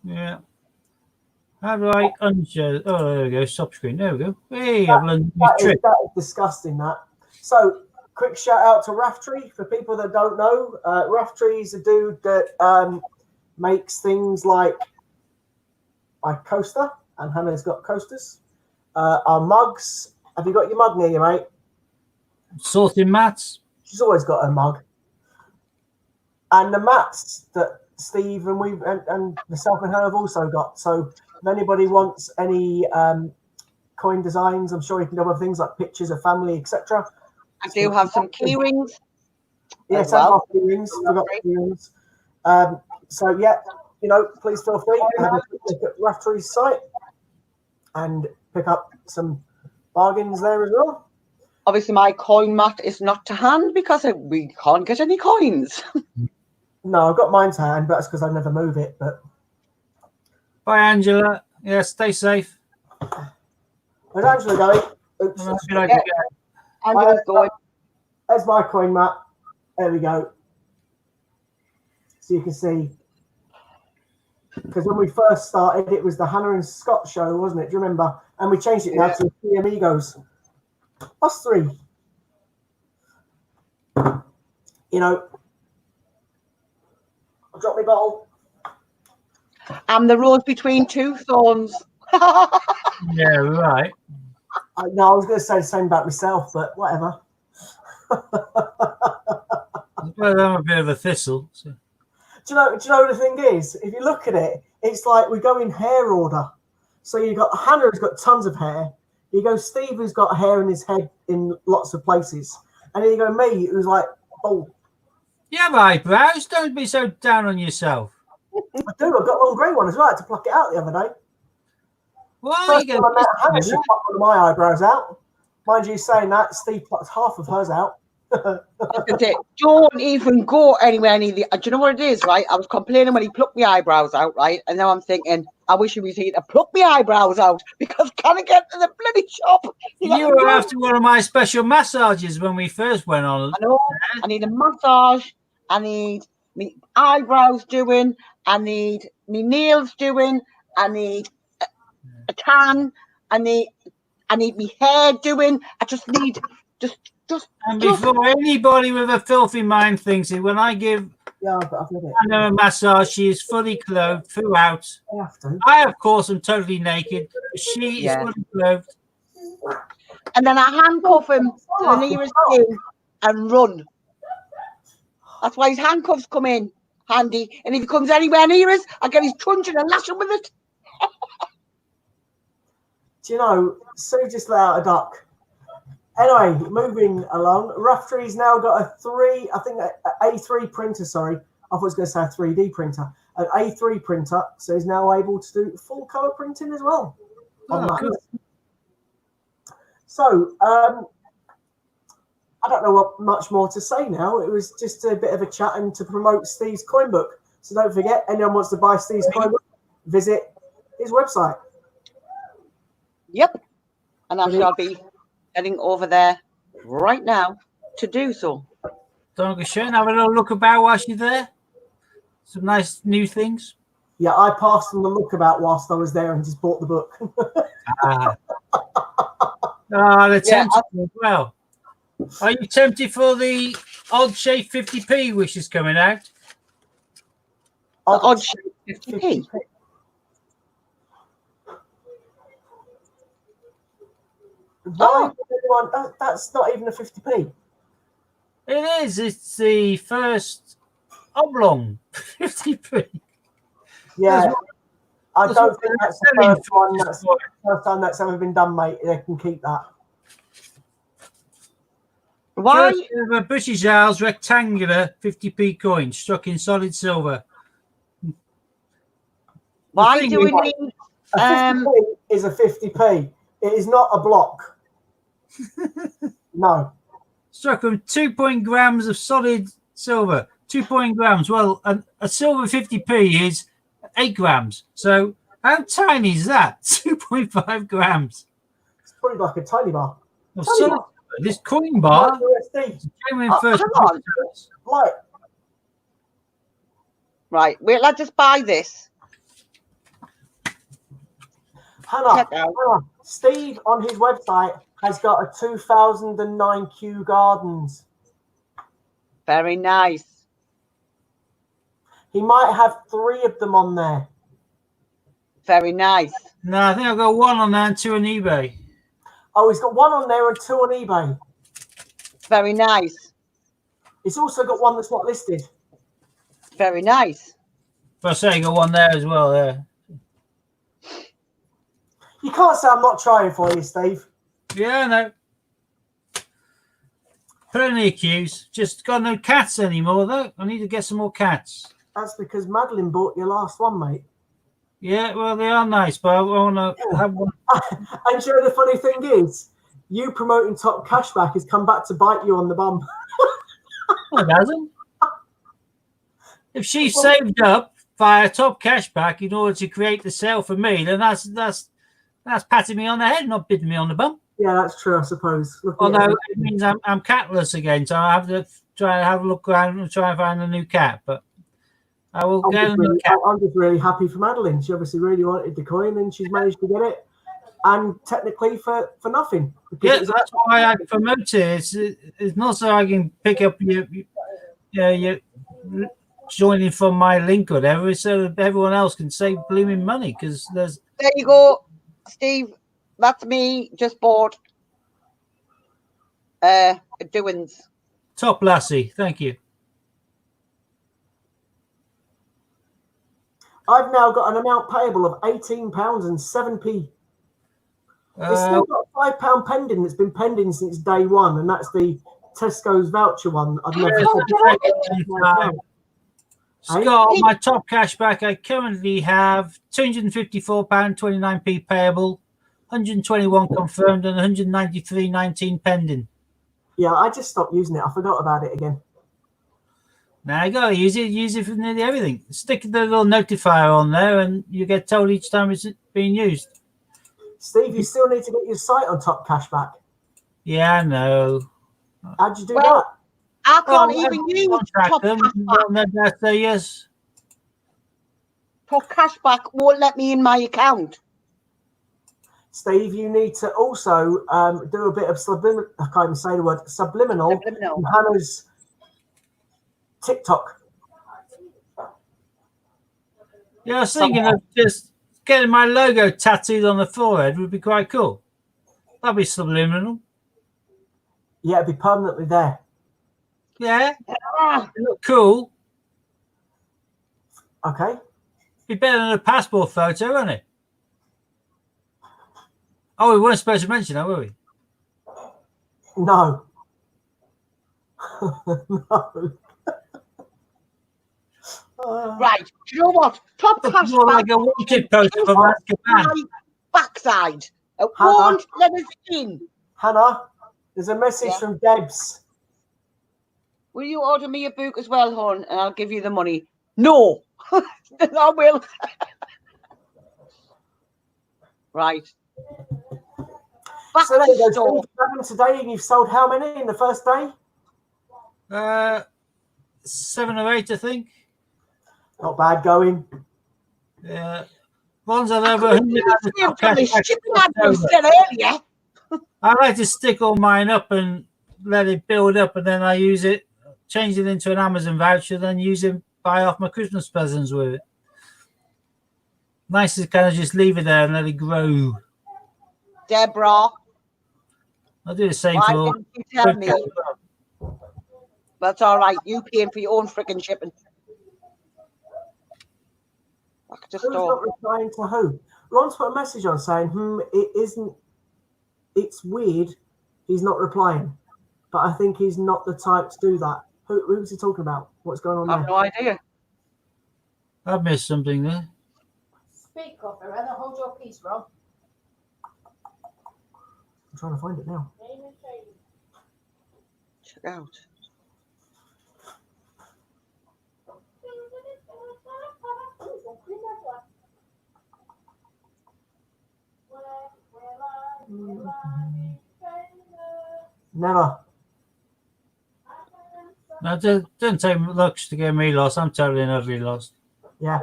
Yeah. How do I unshare? Oh, there we go. Stop screen. There we go. Hey, I've learned a new trick. That is disgusting, that. So, quick shout out to Raftree. For people that don't know, Raftree is a dude that makes things like my coaster, and Hannah's got coasters. Our mugs. Have you got your mug near you, mate? Sorting mats. She's always got her mug. And the mats that Steve and myself and her have also got. So if anybody wants any coin designs, I'm sure you can go with things like pictures of family, etc. I do have some key rings. Yes, well. I have key rings. We've got key rings. So yeah, please feel free to have a quick look at Raftree's site and pick up some bargains there as well. Obviously, my coin mat is not to hand because we can't get any coins. No, I've got mine to hand, but that's because I never move it. But Bye, Angela. Yeah, stay safe. where's Angela going? Oops. Angela's going. There's my coin mat. There we go. So you can see, because when we first started, it was the Hannah and Scott show, wasn't it? Do you remember? And we changed it now to the Three Amigos. Us three. Drop me bottle. I'm the rose between two thorns. Yeah, right. No, I was going to say the same about myself, but whatever. Well, I'm a bit of a thistle. So. Do you know the thing is? If you look at it, it's like we go in hair order. So you got Hannah who's got tons of hair. You go Steve who's got hair in his head in lots of places, and then you go me who's like bald. Yeah, my eyebrows. Don't be so down on yourself. I do. I've got a long grey one as well. I had to pluck it out the other day. Why are First you time I met Hannah, going she to plucked one of my eyebrows out. Mind you, saying that, Steve plucked half of hers out. I was gonna say, don't even go anywhere near the. Do you know what it is, right? I was complaining when he plucked my eyebrows out, right? And now I'm thinking, I wish he was here to pluck my eyebrows out because can I get to the bloody shop? You were after one of my special massages when we first went on. I know. I need a massage. I need me eyebrows doing. I need me nails doing. I need a tan. I need me hair doing. I just need just. And before anybody with a filthy mind thinks it, when I give I've got it. Anna a massage, she is fully clothed throughout. I, of course, am totally naked. But she is fully clothed. And then I handcuff him to the nearest thing and run. That's why his handcuffs come in handy. And if he comes anywhere near us, I get his truncheon and lash him with it. Do you know, Sue just let out a duck. Anyway, moving along, Rough Tree's now got a A3 printer, sorry. I thought I was going to say a 3D printer. An A3 printer, so he's now able to do full colour printing as well. Good. So, I don't know what much more to say now. It was just a bit of a chat and to promote Steve's coin book. So don't forget, anyone wants to buy Steve's coin book, visit his website. Yep. And I shall be heading over there right now to do so. Don't get shame. Have a little look about whilst you're there. Some nice new things. Yeah, I passed them the look about whilst I was there and just bought the book. They're tempted as well. Are you tempted for the odd shape 50p which is coming out? Odd shape 50p. That's not even a 50p. It is. It's the first oblong 50p. Yeah, I don't think that's the first one. That's the first time that's ever been done, mate. They can keep that. Why? First ever British Isles rectangular 50p coin struck in solid silver. Why do we need? A 50p is a 50p. It is not a block. No. Struck from 2 grams of solid silver. 2 grams. Well, a silver 50p is 8 grams. So how tiny is that? 2.5 grams. It's probably like a tiny bar. This coin bar. Right. Wait, let's just buy this. Hannah, Steve on his website has got a 2009 Kew Gardens. Very nice. He might have 3 of them on there. Very nice. No, I think I've got 1 on there and 2 on eBay. Oh, he's got 1 on there and 2 on eBay. Very nice. He's also got 1 that's not listed. Very nice. But I say you got 1 there as well. There. You can't say I'm not trying for you, Steve. Yeah, I know. Plenty of queues. Just got no cats anymore, though. I need to get some more cats. That's because Madeline bought your last one, mate. Yeah, well, they are nice, but I want to have one. And you know the funny thing is, you promoting Top Cashback has come back to bite you on the bum. Well, it hasn't. If she saved up via Top Cashback in order to create the sale for me, then that's patting me on the head, not biting me on the bum. Yeah, that's true, I suppose. Although it means I'm catless again, so I have to try to have a look around and try and find a new cat. But I will go and look at. I'm just really happy for Madeline. She obviously really wanted the coin, and she's managed to get it, and technically for nothing. Yeah, that's why I promote it. It's not so I can pick up your joining from my link or whatever, so that everyone else can save blooming money. Because there you go, Steve. That's me. Just bought a doings. Top lassie, thank you. I've now got an amount payable of £18.07p. It's still got a £5 pending that's been pending since day one, and that's the Tesco's voucher one. I've never Scott, on my top cashback, I currently have £254.29p payable, 121 confirmed, and 193.19 pending. Yeah, I just stopped using it. I forgot about it again. Now you gotta use it. Use it for nearly everything. Stick the little notifier on there, and you get told each time it's being used. Steve, you still need to get your site on top cashback. Yeah, I know. How'd you do Well, that? I can't even use Contract top them. cashback. They'll say yes. Top cashback won't let me in my account. Steve, you need to also do a bit of subliminal. I can't even say the word subliminal. Subliminal. in Hannah's TikTok. Yeah, I was thinking of just getting my logo tattooed on the forehead would be quite cool. That'd be subliminal. Yeah, it'd be permanently there. Yeah, Ah, it look cool. Okay. Be better than a passport photo, wouldn't it? Oh, we weren't supposed to mention that, were we? No. No. right. Do you know what? Top Looks more cashback like a wanted poster from Azkaban. my backside. It Hannah. won't let us in. Hannah, there's a message Yeah. from Debs. Will you order me a book as well, hon? And I'll give you the money. No. I will. Right. Back So there to you go, store. Steve. 11 today, and you've sold how many in the first day? 7 or 8, I think. Not bad going. Yeah. Ones that over 100. I like to stick all mine up and let it build up, and then I use it, change it into an Amazon voucher, then use it, buy off my Christmas presents with it. Nice to kind of just leave it there and let it grow. Deborah, I'll do the same why for all. didn't you tell me? That's all right. You paying for your own freaking shipping. Back to Who's not store. replying to who? Ron's put a message on saying, it isn't, it's weird he's not replying. But I think he's not the type to do that. Who's he talking about? What's going on I have there? no idea. I've missed something there. Speak up, and hold your peace, Rob. I'm trying to find it now. Check out. Never. No, it doesn't take much to get me lost. I'm totally and utterly lost. Yeah.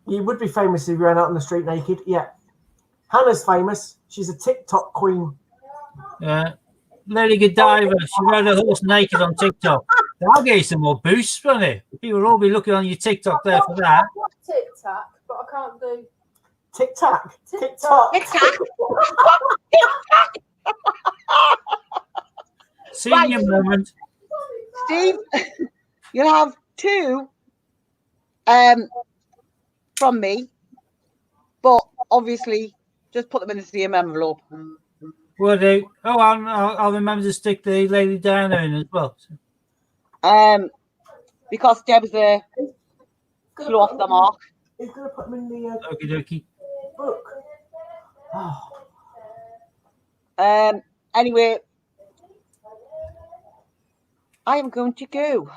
You would be famous if you ran out on the street naked. Yeah. Hannah's famous. She's a TikTok queen. Yeah. Lady Godiva, she rode a horse naked on TikTok. That'll get you some more boosts, won't it? People will all be looking on your TikTok there for that. Tic-tac, but I can't do Tic-tac. TikTok. TikTok. Senior moment. Steve, you'll have 2 from me, but obviously just put them in the same envelope. Will do. Oh, I'll remember to stick the Lady Diana in as well. Because Deb's a clue off the mark. He's going to put them in the Okie dokie. book. Oh. Anyway, I am going to go.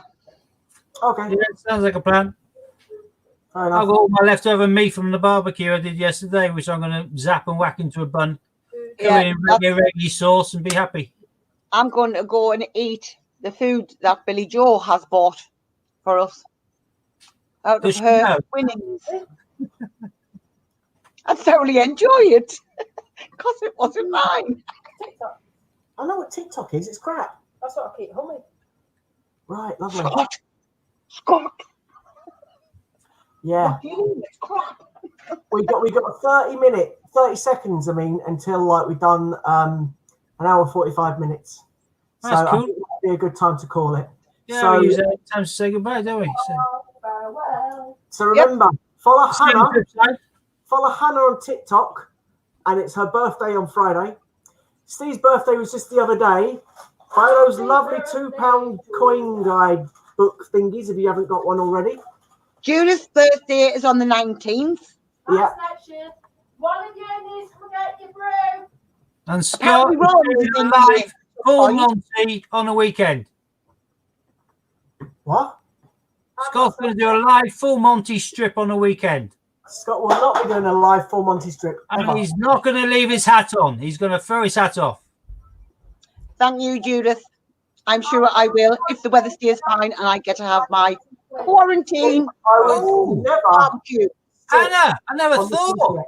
Okay. Yeah, sounds like a plan. Fair I've enough. got all my leftover meat from the barbecue I did yesterday, which I'm going to zap and whack into a bun. Cover it in reggae sauce and be happy. I'm going to go and eat the food that Billy Joe has bought for us out Does of she her know? winnings. I thoroughly enjoy it because it wasn't mine. TikTok. I know what TikTok is. It's crap. That's what I keep humming. Right, lovely. Scott, Yeah. it's crap. We got 30 seconds, until like we've done an hour 45 minutes. That's so cool. I think that'd be a good time to call it. Yeah, so, we use that time to say goodbye, don't we? Farewell. so remember, follow Hannah. So, Follow Hannah on TikTok, and it's her birthday on Friday. Steve's birthday was just the other day. Buy those lovely £2 coin guide book thingies if you haven't got one already. Judith's birthday is on the 19th. Yeah. That's next year. One of you needs to get your brew. And Scott Apparently is Rory doing is a in live here. full Fine. Monty on a weekend. What? Scott's going to do a live full Monty strip on a weekend. Scott will not be doing a live full Monty strip. And Ever. he's not going to leave his hat on. He's going to throw his hat off. Thank you, Judith. I'm sure I will if the weather stays fine and I get to have my quarantine I would Oh. never. barbecue. Anna, I never on the thought. internet.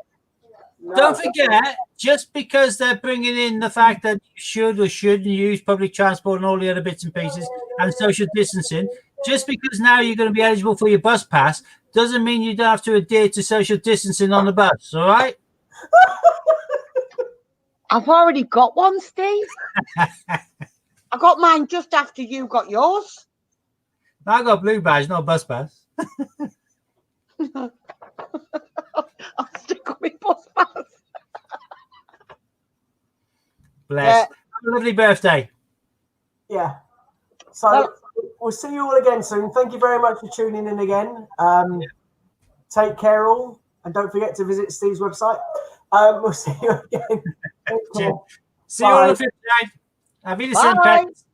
No. Don't forget, just because they're bringing in the fact that you should or shouldn't use public transport and all the other bits and pieces and social distancing, just because now you're going to be eligible for your bus pass doesn't mean you don't have to adhere to social distancing on the bus, all right? I've already got one, Steve. I got mine just after you got yours. I got blue badge, not bus pass. I'll stick with my bus pass. Bless. Yeah. Have a lovely birthday. Yeah. So Well- we'll see you all again soon. Thank you very much for tuning in again. Take care all, and don't forget to visit Steve's website. We'll see you again. Cheers. See you on the 15th. Have you the same Bye. pets?